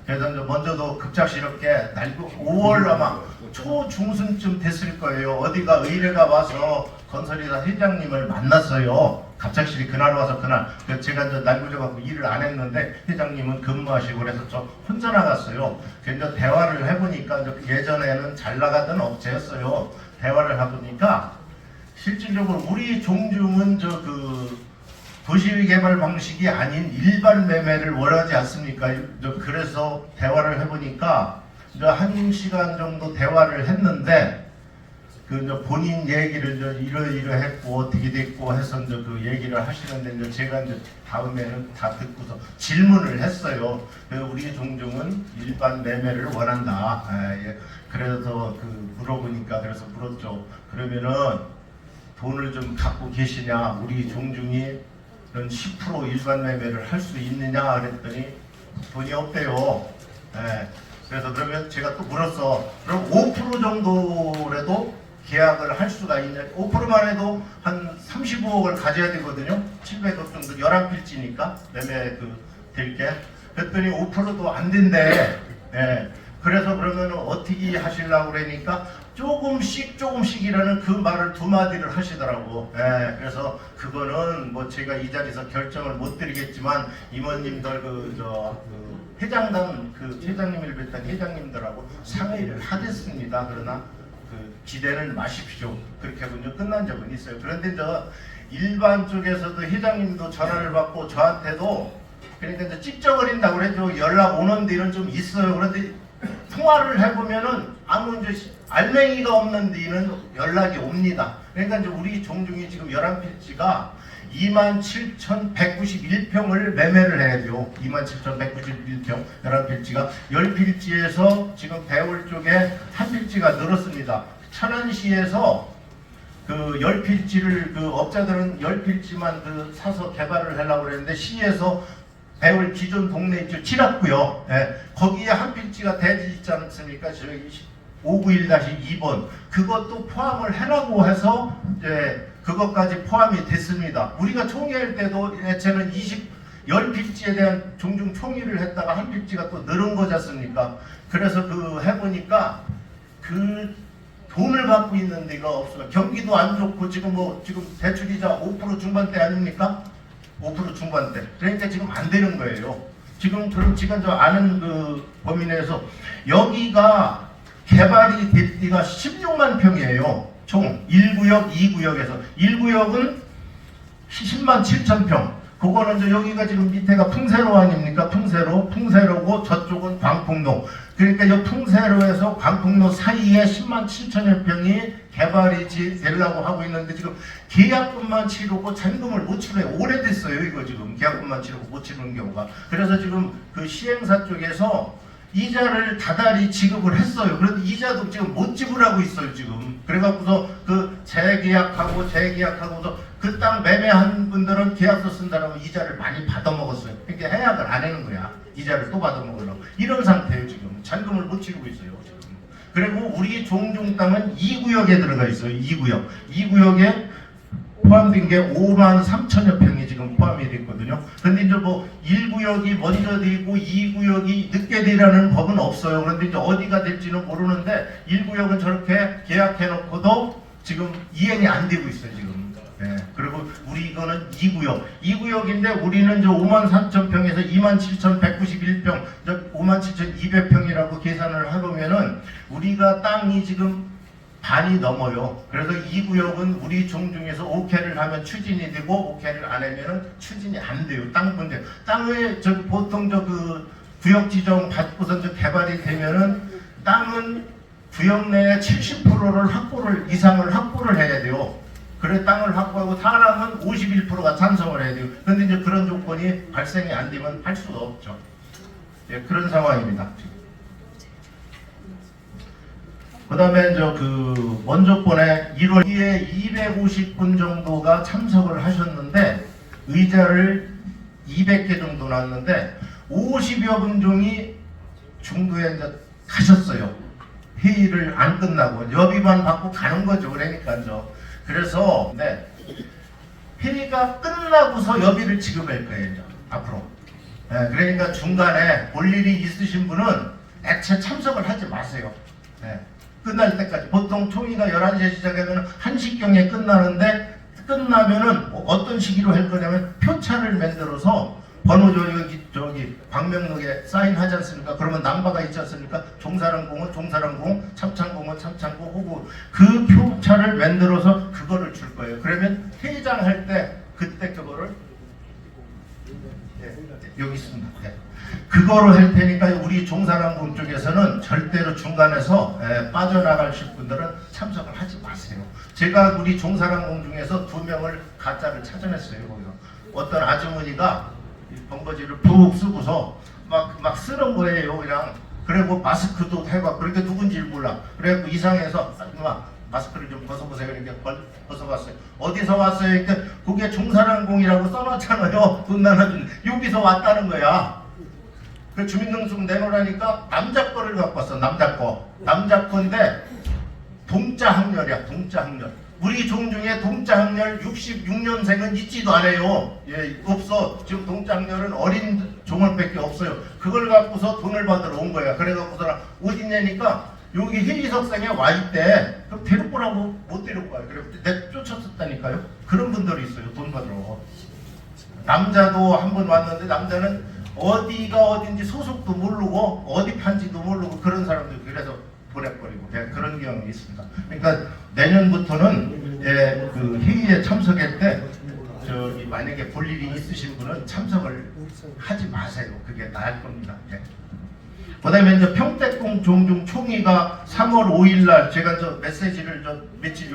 그래서 먼저도 급작스럽게 5월 아마 초중순쯤 됐을 거예요. 어디가 의뢰가 와서 건설회사 회장님을 만났어요. 갑작스레 그날 와서 그날 그래서 제가 이제 날구져갖고 일을 안 했는데 회장님은 근무하시고 그래서 저 혼자 나갔어요. 그래서 대화를 해보니까 이제 예전에는 잘 나가던 업체였어요. 대화를 해보니까 실질적으로 우리 종중은 저 그 도시개발 방식이 아닌 일반 매매를 원하지 않습니까? 그래서 대화를 해보니까 이제 1시간 정도 대화를 했는데 그 이제 본인 얘기를 이제 이러이러했고 어떻게 됐고 해서 이제 그 얘기를 하시는데 이제 제가 이제 다음에는 다 듣고서 질문을 했어요. 우리 종중은 일반 매매를 원한다. 예. 그래서 그 물어보니까 그래서 물었죠. 그러면은 돈을 좀 갖고 계시냐? 우리 종중이 10% 일반 매매를 할 수 있느냐? 그랬더니 돈이 없대요. 예. 그래서 그러면 제가 또 물었어. 그럼 5% 정도라도 계약을 할 수가 있냐? 5%만 해도 한 35억을 가져야 되거든요. 700억 정도 11필지니까 매매 될 게. 그랬더니 5%도 안 된대. 예. 그래서 그러면 어떻게 하시려고 그러니까 조금씩이라는 그 말을 두 마디를 하시더라고. 예. 그래서 그거는 뭐 제가 이 자리에서 결정을 못 드리겠지만 임원님들 회장단 회장님을 비롯한 회장님들하고 상의를 하겠습니다. 그러나 기대는 마십시오. 그렇게 하군요. 끝난 적은 있어요. 그런데 저 일반 쪽에서도 회장님도 전화를 받고 저한테도 그러니까 이제 찝쩍거린다고 그래도 연락 오는 데는 좀 있어요. 그런데 통화를 해보면은 아무 이제 알맹이가 없는 데는 연락이 옵니다. 그러니까 이제 우리 종중이 지금 11필지가 27,191평을 매매를 해야 돼요. 27,191평 11필지가 10필지에서 지금 배울 쪽에 한 필지가 늘었습니다. 천안시에서 그 10필지를 그 업자들은 10필지만 사서 개발을 하려고 그랬는데 시에서 배울 기존 동네 있죠. 칠합구요. 예. 거기에 한 필지가 대지 있지 않습니까? 저희 591-2번 그것도 포함을 해라고 해서 이제 그것까지 포함이 됐습니다. 우리가 총회할 때도 애체는 10필지에 대한 종중 총의를 했다가 한 필지가 또 늘은 거지 않습니까? 그래서 해보니까 돈을 갖고 있는 데가 없어요. 경기도 안 좋고 지금 대출이자 5% 중반대 아닙니까? 5% 중반대. 그러니까 지금 안 되는 거예요. 지금 제가 저 아는 범위 내에서 여기가 개발이 될 데가 16만 평이에요. 총 1구역, 2구역에서 1구역은 10만 7천 평. 그거는 이제 여기가 지금 밑에가 풍세로 아닙니까? 풍세로고 저쪽은 광풍로. 그러니까 이 풍세로에서 광풍로 사이에 10만 7천여 평이 개발이 되려고 하고 있는데 지금 계약금만 치르고 잔금을 못 치러요. 오래됐어요. 이거 지금 계약금만 치르고 못 치르는 경우가. 그래서 지금 시행사 쪽에서 이자를 다달이 지급을 했어요. 그런데 이자도 지금 못 지불하고 있어요. 지금. 그래갖고서 재계약하고서 그 땅 매매한 분들은 계약서 쓴다라고 이자를 많이 받아먹었어요. 그러니까 해약을 안 하는 거야. 이자를 또 받아먹으려고. 이런 상태예요. 지금. 잔금을 못 치르고 있어요. 지금. 그리고 우리 종중 땅은 2구역에 들어가 있어요. 2구역에 포함된 게 5만 3천여 평이 지금 포함이 됐거든요. 근데 이제 1구역이 먼저 되고 2구역이 늦게 되라는 법은 없어요. 그런데 이제 어디가 될지는 모르는데 1구역은 저렇게 계약해놓고도 지금 이행이 안 되고 있어요. 지금. 예. 그리고 우리 이거는 2구역인데 우리는 이제 5만 3천 평에서 2만 7,191평, 5만 7,200평이라고 계산을 해보면은 우리가 땅이 지금 반이 넘어요. 그래서 2구역은 우리 종중에서 오케를 하면 추진이 되고 오케를 안 하면은 추진이 안 돼요. 땅 문제. 땅에 보통 구역 지정 받고서 개발이 되면은 땅은 구역 내에 70%를 이상을 확보를 해야 돼요. 그래 땅을 확보하고 사람은 51%가 찬성을 해야 돼요. 그런데 이제 그런 조건이 발생이 안 되면 할 수가 없죠. 예, 그런 상황입니다. 그 다음에 먼저 번에 1월에 250분 정도가 참석을 하셨는데 의자를 200개 정도 놨는데 50여 분 중이 중도에 이제 가셨어요. 회의를 안 끝나고 여비만 받고 가는 거죠. 그래서 회의가 끝나고서 여비를 지급할 거예요. 이제 앞으로. 예, 그러니까 중간에 볼 일이 있으신 분은 애초에 참석을 하지 마세요. 예. 끝날 때까지 보통 총회가 11시에 시작하면 1시경에 끝나는데 끝나면은 어떤 시기로 할 거냐면 표차를 만들어서 번호 저기 광명역에 사인하지 않습니까? 그러면 남바가 있지 않습니까? 종사랑공은 종사랑공, 참창공은 참창공 하고 그 표차를 만들어서 그거를 줄 거예요. 그러면 회장할 때 그때 그거를 여기 있습니다. 그거로 할 테니까 우리 종사랑공 쪽에서는 절대로 중간에서 빠져나가실 분들은 참석을 하지 마세요. 제가 우리 종사랑공 중에서 2명을 가짜를 찾아냈어요. 거기서 어떤 아주머니가 번거지를 푹 쓰고서 막 쓰는 거예요. 그냥 그리고 마스크도 해봐. 그러니까 누군지 몰라. 그래갖고 이상해서 마스크를 좀 벗어보세요. 이렇게 벗어봤어요. 어디서 왔어요? 그러니까 그게 종사랑공이라고 써놨잖아요. 돈 나눠준 여기서 왔다는 거야. 그 주민등록증 내놓으라니까 남자 거를 갖고 왔어. 남자 거. 남자 건데 동자 학렬이야. 동자 학렬. 우리 종 중에 동자 학렬 66년생은 있지도 않아요. 예, 없어. 지금 동자 학렬은 어린 종을밖에 없어요. 그걸 갖고서 돈을 받으러 온 거야. 그래갖고서 어딨냐니까 여기 회의석상에 와 있대. 그럼 데리고 오라고 못 데리고 와요. 그래 내가 쫓았었다니까요. 그런 분들이 있어요. 돈 받으러. 남자도 한 번 왔는데 남자는 어디가 어딘지 소속도 모르고 어디 판지도 모르고 그런 사람들 그래서 보내버리고 그런 경험이 있습니다. 그러니까 내년부터는 그 회의에 참석할 때 저기 만약에 볼 일이 있으신 분은 참석을 하지 마세요. 그게 나을 겁니다. 그다음에 이제 평택공 종중 총회가 3월 5일 날 제가 저 메시지를 며칠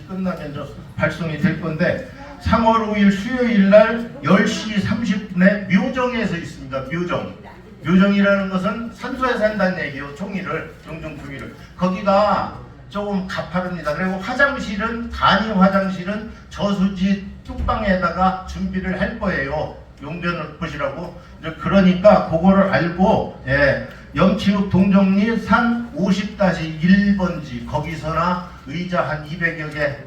끝나면 저 발송이 될 건데 3월 5일 수요일 날 10시 30분에 묘정에서 있습니다. 묘정이라는 것은 산소에 산다는 얘기예요. 종의를 종중 총회를 거기가 조금 가파릅니다. 그리고 화장실은 간이 화장실은 저수지 뚝방에다가 준비를 할 거예요. 용변을 보시라고. 그러니까 그거를 알고 영치읍 동정리 산 50-1번지 거기서나 의자 한 200여 개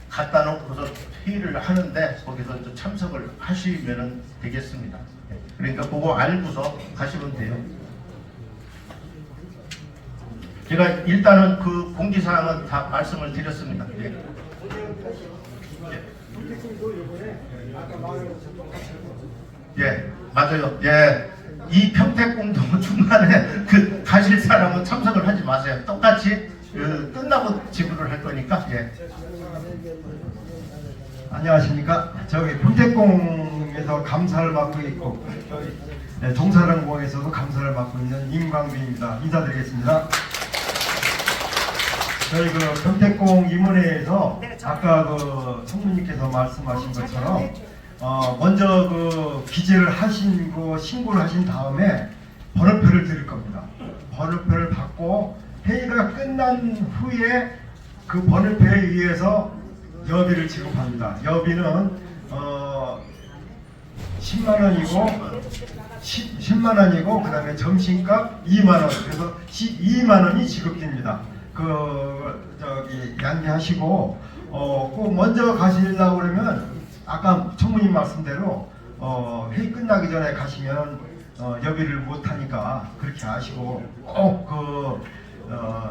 갖다 놓고서 회의를 하는데 거기서 참석을 하시면 되겠습니다. 그러니까 그거 알고서 가시면 돼요. 제가 일단은 그 공지사항은 다 말씀을 드렸습니다. 예, 맞아요. 예, 이 평택공동 중간에 그 가실 사람은 참석을 하지 마세요. 똑같이 끝나고 지불을 할 거니까. 예. 안녕하십니까. 저기 평택공에서 감사를 맡고 있고 저희 종사랑공에서도 감사를 맡고 있는 임광빈입니다. 인사드리겠습니다. 저희 그 평택공 임원회에서 아까 그 총무님께서 말씀하신 것처럼 먼저 그 기재를 하신 거 신고를 하신 다음에 번호표를 드릴 겁니다. 번호표를 받고 회의가 끝난 후에 그 번호표에 의해서 여비를 지급합니다. 여비는 10만 원이고 그다음에 점심값 2만 원. 그래서 12만 원이 지급됩니다. 저기 양해하시고 꼭 먼저 가시려고 그러면 아까 총무님 말씀대로 회의 끝나기 전에 가시면 여비를 못 하니까 그렇게 하시고 꼭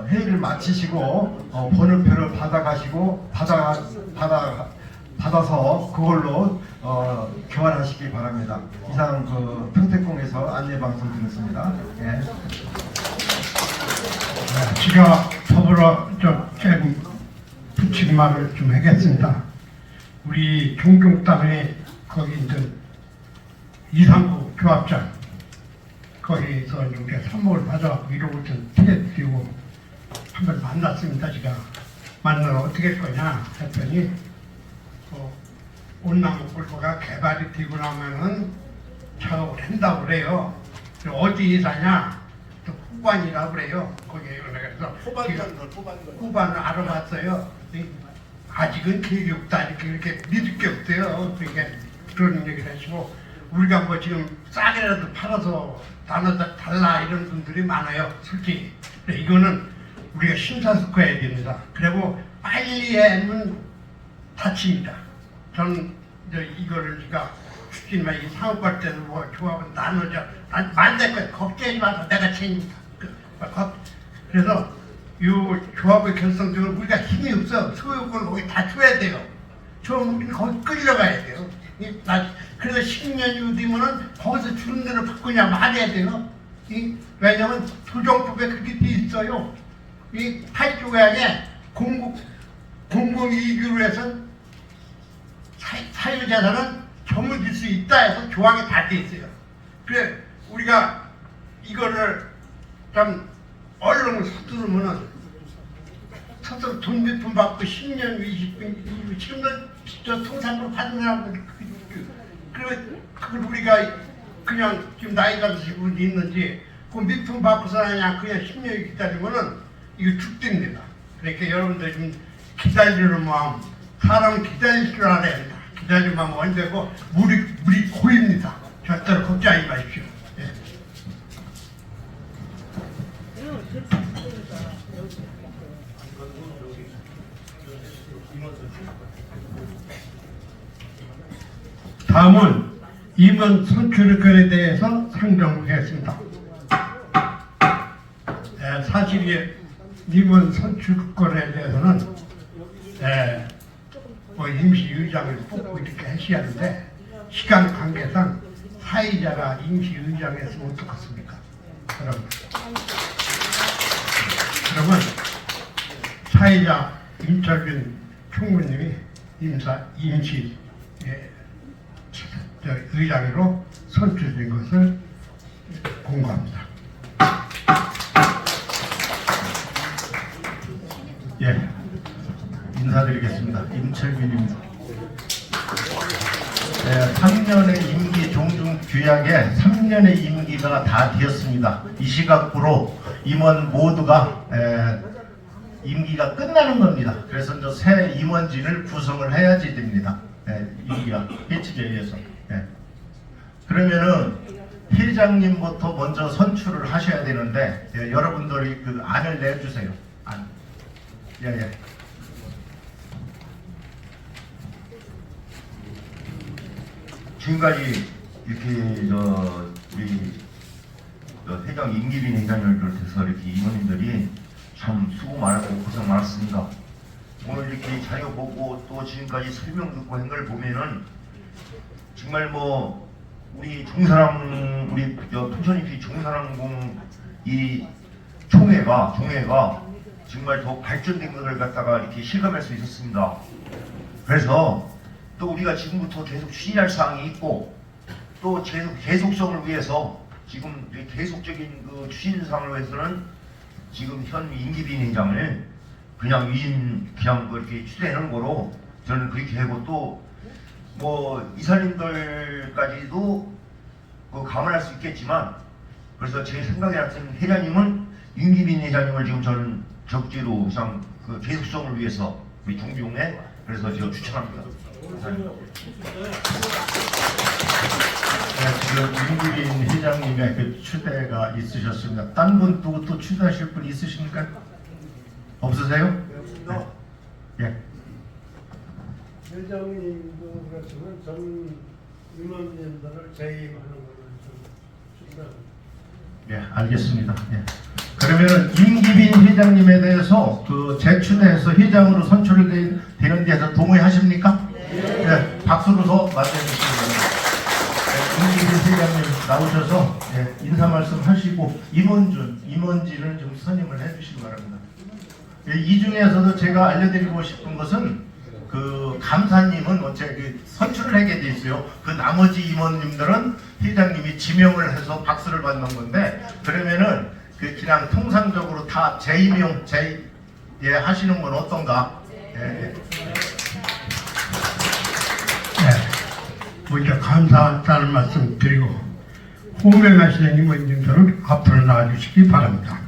회의를 마치시고 번호표를 받아가시고 받아서 그걸로 교환하시기 바랍니다. 이상 그 평택공에서 안내 방송 드렸습니다. 예. 제가 더불어 조금 붙인 말을 좀 하겠습니다. 우리 종경땅에 거기 이제 이상구 조합장 거기서 이제 선물을 받아갖고 이러고 좀 드리고 한번 만났습니다. 제가 만나러 어떻게 할 거냐 했더니 온나무 굴보가 개발이 되고 나면은 작업을 한다고 그래요. 어디 사냐? 또 후반이라고 그래요. 거기에 그래서 후반을 알아봤어요. 아직은 계획이 없다 이렇게 믿을 게 없대요. 그러니까 그런 얘기를 하시고 우리가 뭐 지금 싸게라도 팔아서 나눠서 달라 이런 분들이 많아요. 솔직히. 근데 이거는 우리가 심사숙고해야 됩니다. 그리고 빨리 하면 다칩니다. 저는 이거를 제가 추진만 이 사업할 때도 뭐 조합은 나눠져 만들 거야. 걱정하지 마서 내가 책임다. 그래서 이 조합의 결성적으로 우리가 힘이 없어. 소유권을 거기 다 줘야 돼요. 좀 우리는 거기 끌려가야 돼요. 그래서 10년 이후 되면은 거기서 주는 대로 바꾸냐 말해야 돼요. 왜냐면 조정법에 그렇게 돼 있어요. 이 8조 구약에 공공이익으로 해서 사유재산은 점을 줄 수 있다 해서 조항이 다 돼 있어요. 그래 우리가 이거를 좀 얼른 서두르면은 서둘러 돈 몇 푼 받고 10년, 20년 지금도 저 통상으로 받는 사람들 그걸 우리가 그냥 지금 나이가 드시고 있는지 그 몇 푼 받고서 그냥 10년 기다리면은 이거 죽됩니다. 그러니까 여러분들 좀 기다리는 마음, 사람은 기다릴 줄 알아야 된다. 기다리는 마음 언제고 물이 고입니다. 절대로 걱정하지 마십시오. 예. 다음은 임원 선출권에 대해서 상정하겠습니다. 사실 임원 선출권에 대해서는 뭐 임시의장을 뽑고 이렇게 하셔야 하는데 시간 관계상 사회자가 임시의장 했으면 어떻겠습니까? 그러면 사회자 임철빈 총무님이 임시 의장으로 선출된 것을 공고합니다. 예, 인사드리겠습니다. 임철빈입니다. 3년의 임기 종중 규약에 3년의 임기가 다 되었습니다. 이 시각부로 임원 모두가 임기가 끝나는 겁니다. 그래서 이제 새 임원진을 구성을 해야지 됩니다. 임기가 해치에 의해서. 그러면은 회장님부터 먼저 선출을 하셔야 되는데 여러분들이 그 안을 내주세요. 안. 예. 지금까지 이렇게 우리 회장 임기빈 회장님을 비롯해서 이렇게 임원님들이 참 수고 많았고 고생 많았습니다. 오늘 이렇게 자료 보고 또 지금까지 설명 듣고 한 걸 보면은 정말 뭐 우리 종사랑 우리 통천입시 종사랑공 이 종회가 정말 더 발전된 것을 갖다가 이렇게 실감할 수 있었습니다. 그래서 또 우리가 지금부터 계속 추진할 사항이 있고 또 계속성을 위해서 지금 계속적인 그 추진 사항을 위해서는 지금 현 임기빈 회장을 그냥 그냥 이렇게 추진하는 거로 저는 그렇게 하고 또 뭐 이사님들까지도 그 감안할 수 있겠지만 그래서 제 생각에 같은 회장님은 임기빈 회장님을 지금 저는 적지로 그냥 그 계속성을 위해서 우리 종종에 그래서 제가 추천합니다. 지금 임기빈 회장님의 그 추대가 있으셨습니다. 딴 분 또 추대하실 분 있으십니까? 없으세요? 네. 예. 회장님도 그렇지만 전 임원님들을 재임하는 것을 좀 추천합니다. 예, 알겠습니다. 예. 그러면은 임기빈 회장님에 대해서 그 재추대해서 회장으로 선출이 되는 데서 동의하십니까? 네. 예, 박수로서 맞이해주시기 바랍니다. 임기빈 회장님 나오셔서 인사 말씀하시고 임원진을 좀 선임을 해주시기 바랍니다. 이 중에서도 제가 알려드리고 싶은 것은 그 감사님은 어차피 선출을 하게 돼 있어요. 그 나머지 임원님들은 회장님이 지명을 해서 박수를 받는 건데 그러면은 그 그냥 통상적으로 다 재임용 하시는 건 어떤가? 먼저 감사하다는 말씀 드리고 호명하시는 임원님들은 앞으로 나와주시기 바랍니다.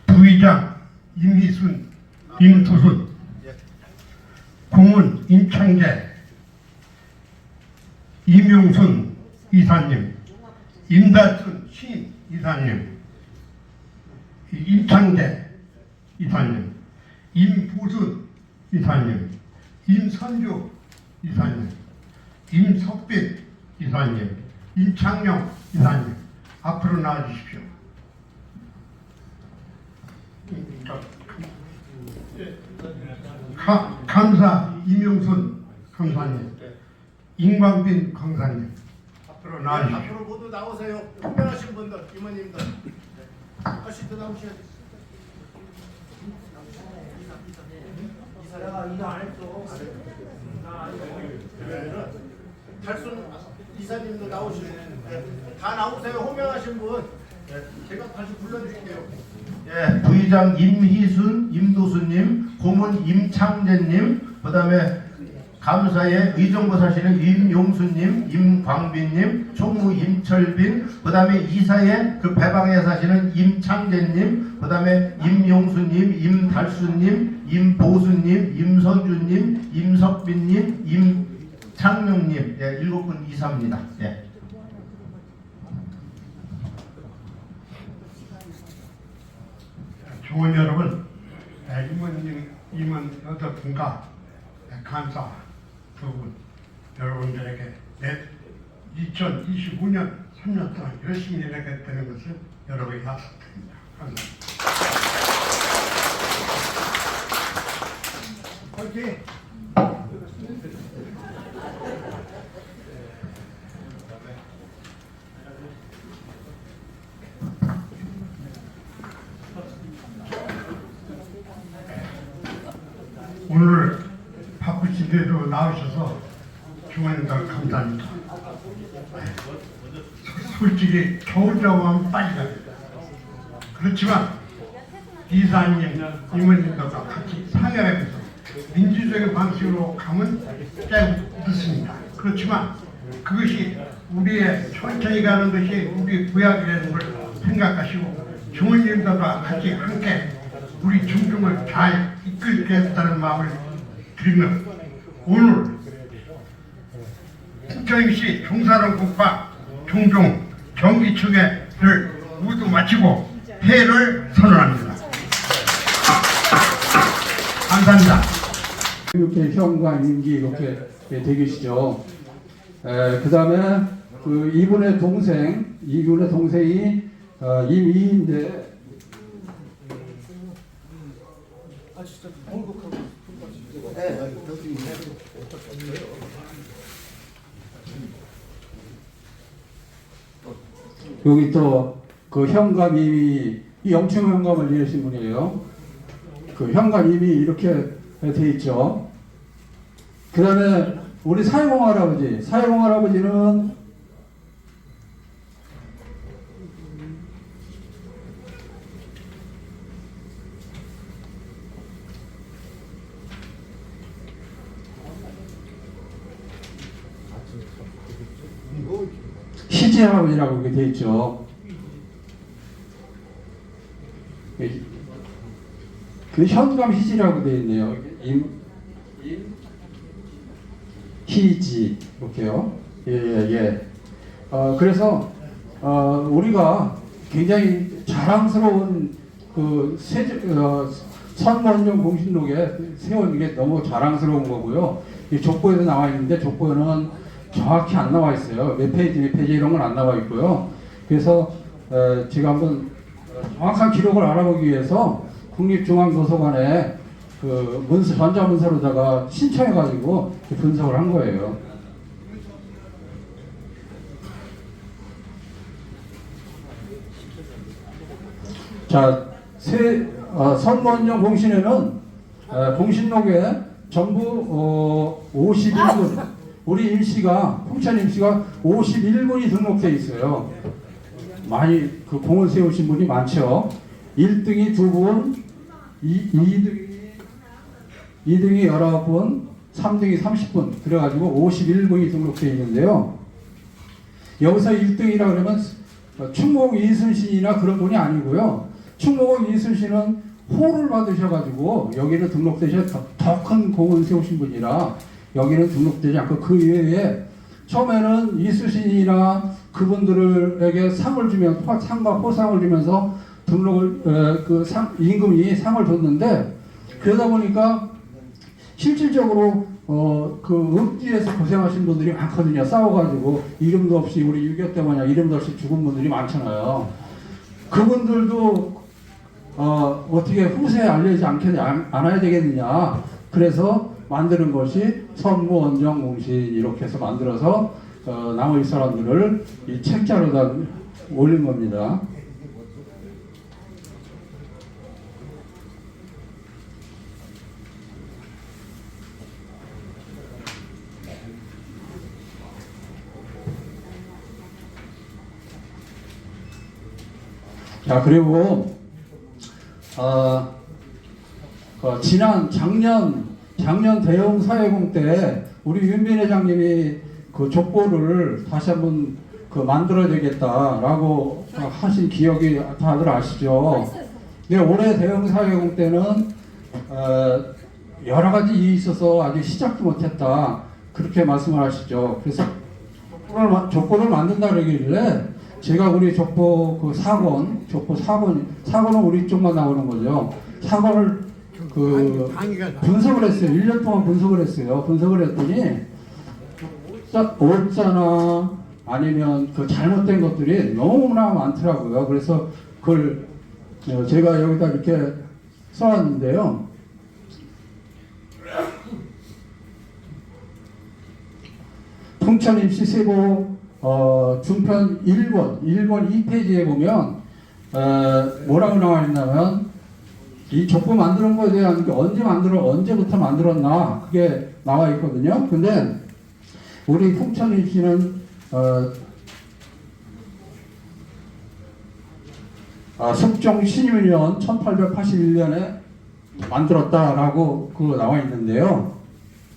부의장 임희순, 임두순, 공문 임창재, 임용순 이사님, 임달순 신 이사님, 임창재 이사님, 임보순 이사님, 임선주 이사님, 임석빈 이사님, 임창룡 이사님 앞으로 나와주십시오. 감사 이명순 강사님, 임광빈 강사님 앞으로 나와주십시오. 앞으로 모두 나오세요. 투표하신 분들, 이모님들. 다시 또 나오셔야 돼요. 달순 이사님도 나오시고 다 나오세요. 호명하신 분. 제가 다시 불러드릴게요. 예, 부의장 임희순, 임도수님, 고문 임창재님, 그다음에 감사에 의정부사시는 임용수님, 임광빈님, 총무 임철빈, 그다음에 이사에 그 배방에 사시는 임창재님, 그다음에 임용수님, 임달수님, 임보수님, 임선주님, 임석빈님, 임창룡님, 예, 7분 이사입니다. 예. 좋은 여러분, 임원 8분과 감사 2분 여러분들에게 2025년 3년 동안 열심히 일하겠다는 것을 여러분이 약속드립니다. 감사합니다. 화이팅! 오늘 바쁘신데도 나오셔서 중원님들 감사합니다. 솔직히 겨울자고 하면 빨리 가요. 그렇지만 이사님, 이모님들과 같이 상의하면서 민주적인 방식으로 가면 꽤 늦습니다. 그렇지만 그것이 우리의 천천히 가는 것이 우리 구약이라는 걸 생각하시고 중원님들과 같이 함께 우리 중중을 잘 이끌겠다는 마음을 드리며 오늘 국정시 종사론 국방 종종 정기총회를 모두 마치고 폐회를 선언합니다. 감사합니다. 이렇게 현관 임기 이렇게 돼 계시죠. 그 다음에 그 이분의 동생이 임이인데 여기 또 그 현감 임이 이 영청 현감을 이루신 분이에요. 그 현감 임이 이렇게 돼 있죠. 그 다음에 우리 사회공 할아버지는 희재 할아버지라고 이렇게 돼 있죠. 그 현감 희지라고 돼 있네요. 희지 이렇게요. 예. 그래서 우리가 굉장히 자랑스러운 그 선거운동 공신록에 세운 게 너무 자랑스러운 거고요. 이 족보에도 나와 있는데 족보에는 정확히 안 나와 있어요. 몇 페이지 이런 건 안 나와 있고요. 그래서 제가 한번 정확한 기록을 알아보기 위해서 국립중앙도서관에 그 문서 전자문서로다가 신청해가지고 분석을 한 거예요. 자, 선거운동 공신에는 공신록에 전부 51분, 우리 임씨가 홍천 임씨가 51분이 등록돼 있어요. 많이 그 공을 세우신 분이 많죠. 1등이 2분, 2등이 19분, 3등이 30분, 그래가지고 51분이 등록되어 있는데요. 여기서 1등이라 그러면 충무공 이순신이나 그런 분이 아니고요. 충무공 이순신은 호를 받으셔가지고 여기는 등록되셔서 더 큰 공을 세우신 분이라 여기는 등록되지 않고 그 이외에 처음에는 이순신이나 그분들에게 상을 주면 상과 포상을 주면서 등록을 임금이 상을 줬는데 그러다 보니까 실질적으로 그 읍지에서 고생하신 분들이 많거든요. 싸워가지고 이름도 없이 우리 6.25 때문에 이름도 없이 죽은 분들이 많잖아요. 그분들도 어떻게 후세에 알려지지 않아야 되겠느냐. 그래서 만드는 것이 선무, 원정, 공신 이렇게 해서 만들어서 나머지 사람들을 이 책자로다 올린 겁니다. 자, 그리고 작년 대형 사회공 때 우리 윤빈 회장님이 그 족보를 다시 한번 만들어야 되겠다라고 하신 기억이 다들 아시죠? 근데 올해 대형 사회공 때는 여러 가지 일이 있어서 아직 시작도 못했다 그렇게 말씀을 하시죠. 그래서 족보를 만든다 그러길래 제가 우리 족보 그 4권은 우리 쪽만 나오는 거죠. 4권을 분석을 했어요. 1년 동안 분석을 했어요. 분석을 했더니 옳잖아 아니면 그 잘못된 것들이 너무나 많더라고요. 그래서 그걸 제가 여기다 이렇게 써왔는데요. 풍천입시 세보 중편 1권 2페이지에 보면 뭐라고 나와 있냐면 이 족보 만드는 거에 대한 게 언제부터 만들었나 그게 나와 있거든요. 근데 우리 풍천입시는 숙종 신유년 1881년에 만들었다라고 나와 있는데요.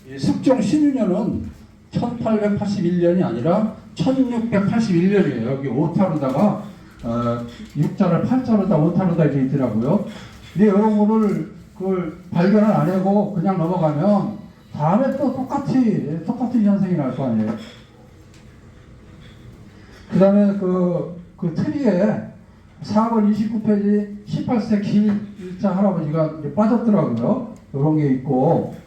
이 숙종 신유년은 1881년이 아니라 1681년이에요. 여기 오타로다가 6자를 8자로다 오타로다 이렇게 있더라고요. 근데 여러분을 그걸 발견을 안 하고 그냥 넘어가면 다음에 또 똑같은 현상이 날 거 아니에요. 그 다음에 그 트리에 4번 29페이지 18세 길자 할아버지가 이제 빠졌더라고요. 이런 게 있고.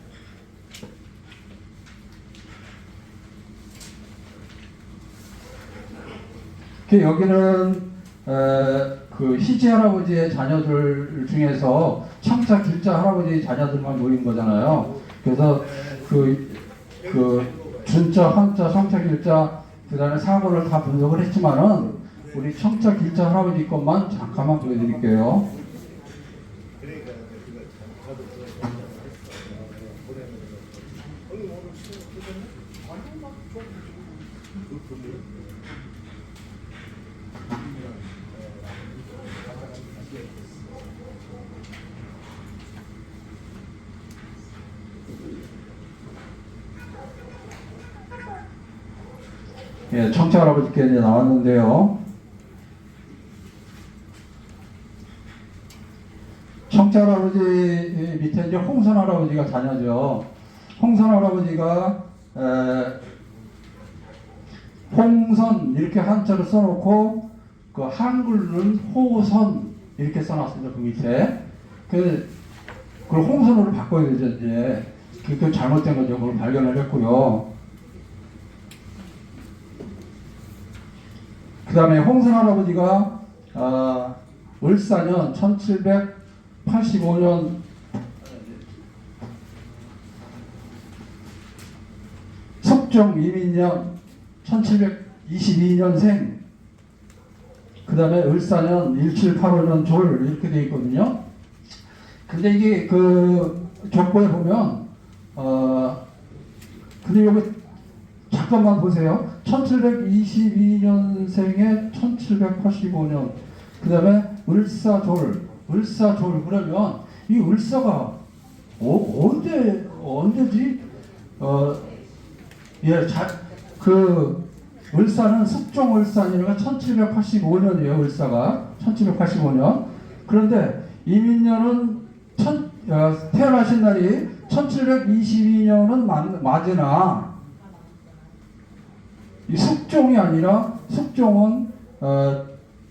여기는 그 희지 할아버지의 자녀들 중에서 청자 길자 할아버지 자녀들만 모인 거잖아요. 그래서 그 준자, 한자, 청자 길자 그다음에 사고를 다 분석을 했지만은 우리 청자 길자 할아버지 것만 잠깐만 보여드릴게요. 예, 청자 할아버지께 이제 나왔는데요. 청자 할아버지 밑에 이제 홍선 할아버지가 자녀죠. 홍선 할아버지가 홍선 이렇게 한자를 써놓고 그 한글은 호선 이렇게 써놨습니다. 그 밑에 그걸 홍선으로 바꿔야 되죠. 이제 그 잘못된 거죠. 그걸 발견을 했고요. 그 다음에 홍선 할아버지가 을사년 1785년 석정 이민년 1722년생 그 다음에 을사년 1785년 졸 이렇게 되어 있거든요. 근데 이게 그 족보에 보면 근데 여기 잠깐만 보세요. 1722년생에 1785년 그 다음에 을사졸 그러면 이 을사가 언제지? 그 을사는 숙종 을사니까 1785년이에요. 을사가 1785년. 그런데 이민년은 태어나신 날이 1722년은 맞으나 이 숙종이 아니라 숙종은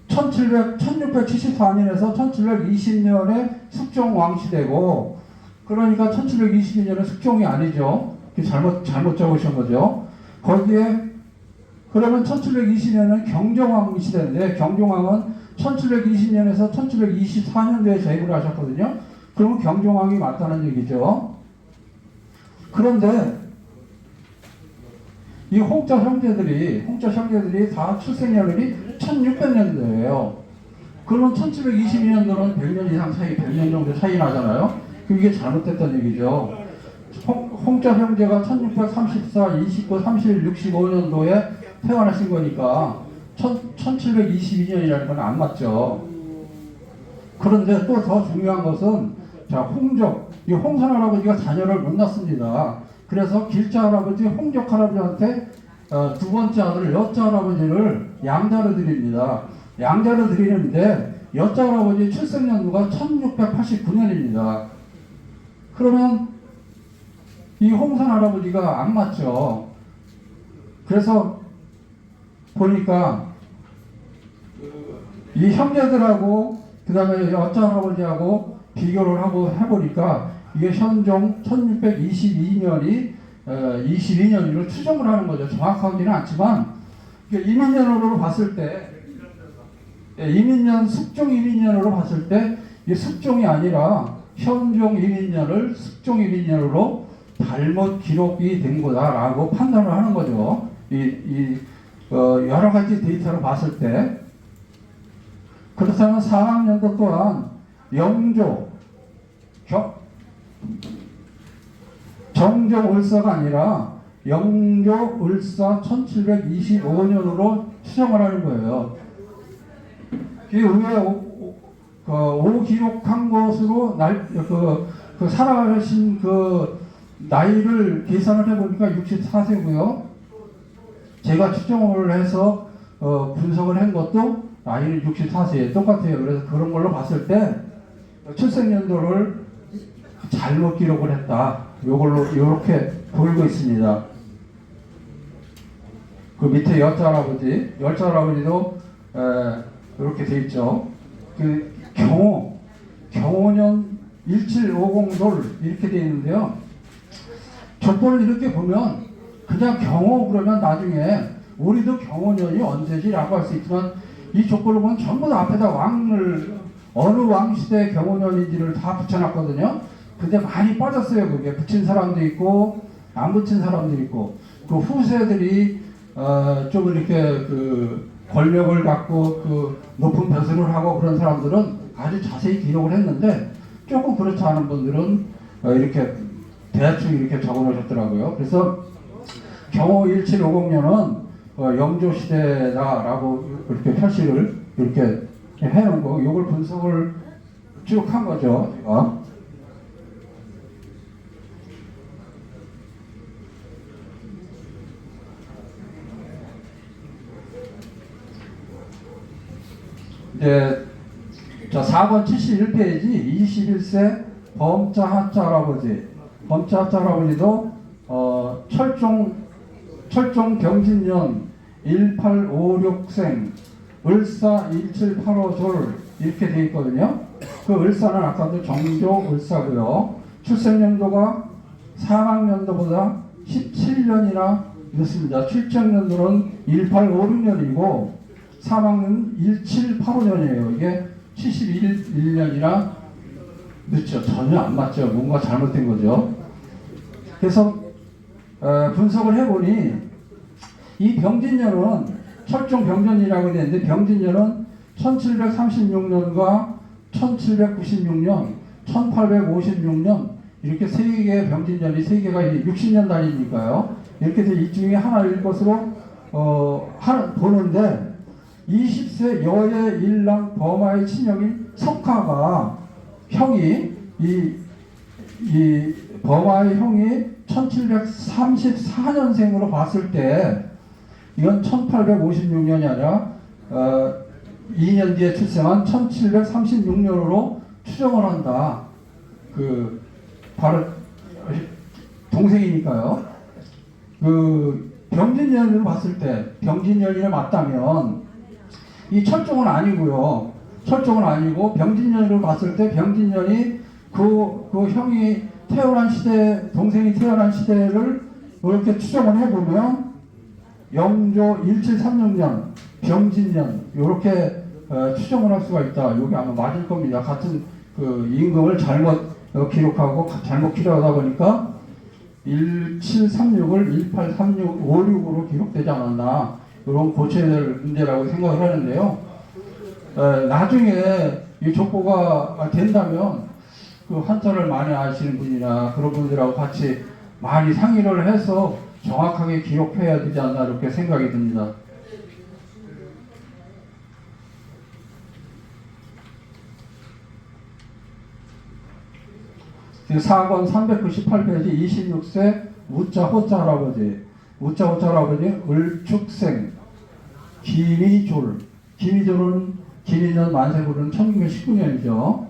1674년에서 1720년에 숙종 왕시되고 그러니까 1722년은 숙종이 아니죠. 잘못 적으신 거죠. 거기에 그러면 1720년은 경종왕 시대인데 경종왕은 1720년에서 1724년도에 재입을 하셨거든요. 그러면 경종왕이 맞다는 얘기죠. 그런데 이 홍자 형제들이 다 출생연월이 1600년도예요. 그러면 1722년도는 100년 이상 차이, 100년 정도 차이 나잖아요. 그럼 이게 잘못됐다는 얘기죠. 홍자 형제가 1634, 29, 31, 65년도에 태어나신 거니까 1722년이라는 건 안 맞죠. 그런데 또 더 중요한 것은 자, 홍적, 이 홍선 할아버지가 자녀를 못 낳습니다. 그래서 길자 할아버지, 홍적 할아버지한테 두 번째 아들 여자 할아버지를 양자로 드립니다. 양자로 드리는데 여자 할아버지 출생연도가 1689년입니다. 그러면 이 홍선 할아버지가 안 맞죠. 그래서 보니까 이 형제들하고 그 다음에 여자 할아버지하고 비교를 하고 해보니까 이게 현종 1622년이 22년으로 추정을 하는 거죠. 정확하지는 않지만 이민년으로 봤을 때 이민년 숙종 이민년으로 봤을 때 이 숙종이 아니라 현종 이민년을 숙종 이민년으로 잘못 기록이 된 거다라고 판단을 하는 거죠. 여러 가지 데이터를 봤을 때 그렇다면 4학년도 또한 영조 정조을사가 아니라 영조을사 1725년으로 추정을 하는 거예요. 그 의외 오기록한 것으로 살아가신 그 나이를 계산을 해보니까 64세고요. 제가 추정을 해서 분석을 한 것도 나이는 64세에 똑같아요. 그래서 그런 걸로 봤을 때 출생연도를 잘못 기록을 했다. 요걸로 이렇게 보이고 있습니다. 그 밑에 여자 할아버지도 이렇게 돼 있죠. 그 경호년 1750돌 이렇게 돼 있는데요. 족보를 이렇게 보면 그냥 경호 그러면 나중에 우리도 경호년이 언제지라고 할 수 있지만 이 족보를 보면 전부 다 앞에다 왕을 어느 왕 시대 경호년인지를 다 붙여놨거든요. 근데 많이 빠졌어요. 그게 붙인 사람도 있고 안 붙인 사람도 있고 그 후세들이 좀 이렇게 그 권력을 갖고 그 높은 벼슬을 하고 그런 사람들은 아주 자세히 기록을 했는데 조금 그렇지 않은 분들은 이렇게 대충 이렇게 적어놓으셨더라고요. 그래서 경호 1750년은 영조시대다라고 이렇게 표시를 이렇게 해놓은 거, 이걸 분석을 쭉 한 거죠. 제가. 이제 자 4번 71페이지 21세 범자 하자 할아버지도 철종 병진년 1856생 을사 1785졸 이렇게 되어 있거든요. 그 을사는 아까도 정조 을사고요. 출생연도가 4학년도보다 17년이나 늦습니다. 출생연도는 1856년이고 3학년 1785년이에요. 이게 71년이나 늦죠. 전혀 안 맞죠. 뭔가 잘못된 거죠. 그래서 분석을 해보니 이 병진년은 철종 병전이라고 되는데 병진년은 1736년과 1796년, 1856년 이렇게 세 개의 병진년이 세 개가 60년 단위니까요. 이렇게 이 중에 하나일 것으로 보는데 20세 여의 일랑 범아의 친형인 석하가 형이 이 범아의 형이 1734년생으로 봤을 때 이건 1856년이 아니라 2년 뒤에 출생한 1736년으로 추정을 한다. 그 바로 동생이니까요. 그 병진년으로 봤을 때 병진년이 맞다면 이 철종은 아니고요. 철종은 아니고 병진년으로 봤을 때 병진년이 그 형이 태어난 시대, 동생이 태어난 시대를 이렇게 추정을 해보면 영조 1736년, 병진년 이렇게 추정을 할 수가 있다. 여기 아마 맞을 겁니다. 같은 그 임금을 잘못 기록하고 잘못 기록하다 보니까 1736을 183656으로 기록되지 않았나, 이런 고쳐야 될 문제라고 생각을 하는데요. 나중에 이 족보가 된다면 그 한자를 많이 아시는 분이나 그런 분들하고 같이 많이 상의를 해서 정확하게 기록해야 되지 않나, 이렇게 생각이 듭니다. 사권 398페이지 26세 우자 호자 할아버지, 우자 호자 할아버지 을축생 김이졸, 김이졸은 김이년 만세부는 1919년이죠.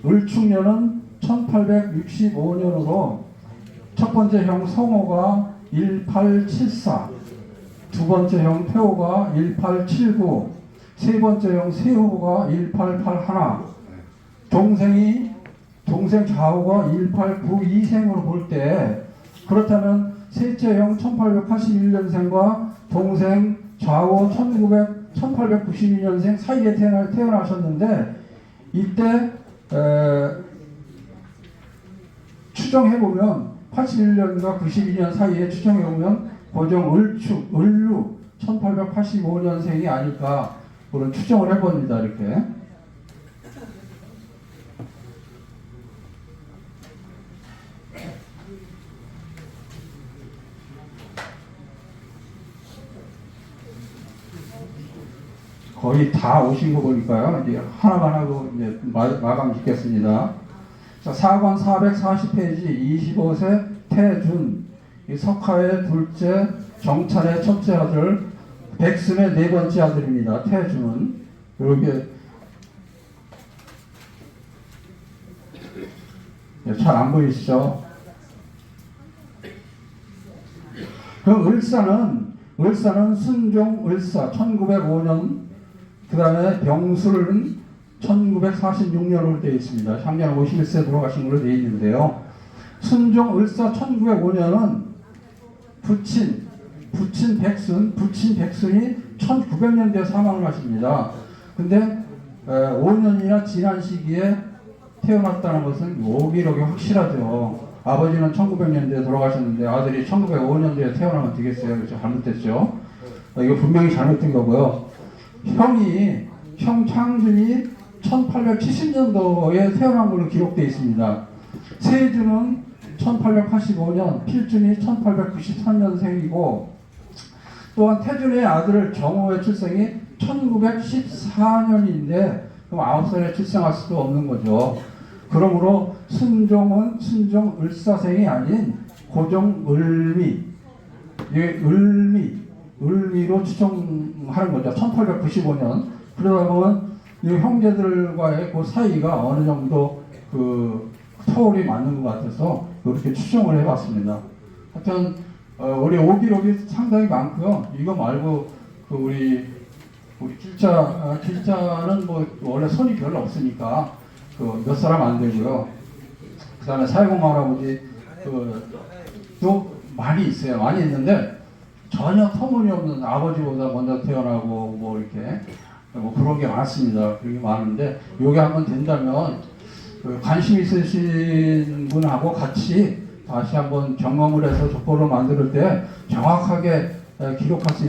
을축년은 1865년으로 첫 번째 형 성호가 1874, 두 번째 형 태호가 1879, 세 번째 형 세호가 1881, 동생 좌우가 1892생으로 볼 때, 그렇다면 셋째 형 1881년생과 동생 좌우 1892년생 사이에 태어나셨는데, 이때 추정해보면 81년과 92년 사이에 추정해보면 고종 을루 1885년생이 아닐까, 그런 추정을 해봅니다. 이렇게. 거의 다 오신 거 보니까요. 이제 하나만 하고 이제 마감 짓겠습니다. 자, 4권 440페이지 25세 태준, 이 석하의 둘째, 정찬의 첫째 아들, 백순의 네 번째 아들입니다. 태준은 이렇게 잘 안 보이시죠? 그 을사는 순종 을사 1905년, 그 다음에 병술은 1946년으로 되어 있습니다. 향년 51세 돌아가신 걸로 되어 있는데요. 순종 을사 1905년은 부친 백순이 1900년대에 사망을 하십니다. 근데 5년이나 지난 시기에 태어났다는 것은 요기력이 확실하죠. 아버지는 1900년대에 돌아가셨는데 아들이 1905년대에 태어나면 되겠어요? 그렇죠? 잘못됐죠. 이거 분명히 잘못된 거고요. 형 창준이 1870년도에 태어난 걸로 기록되어 있습니다. 세준은 1885년, 필준이 1893년생이고, 또한 태준의 아들 정호의 출생이 1914년인데 그럼 9살에 출생할 수도 없는 거죠. 그러므로 순종은 순종 을사생이 아닌 고종 을미로 추정하는 거죠. 1895년. 그러다 보면 이 형제들과의 그 사이가 어느 정도 그 터울이 맞는 것 같아서 이렇게 추정을 해봤습니다. 하여튼 우리 오기록이 상당히 많고요. 이거 말고 그 우리 길자는 뭐 원래 손이 별로 없으니까 그 몇 사람 안 되고요. 그 다음에 사회공 할아버지 또 많이 있어요. 많이 있는데 전혀 터무니없는, 아버지보다 먼저 태어나고 뭐 이렇게 뭐 그런 게 많습니다. 그런 게 많은데 요게 한번 된다면 관심 있으신 분하고 같이 다시 한번 점검을 해서 족보를 만들 때 정확하게 기록할 수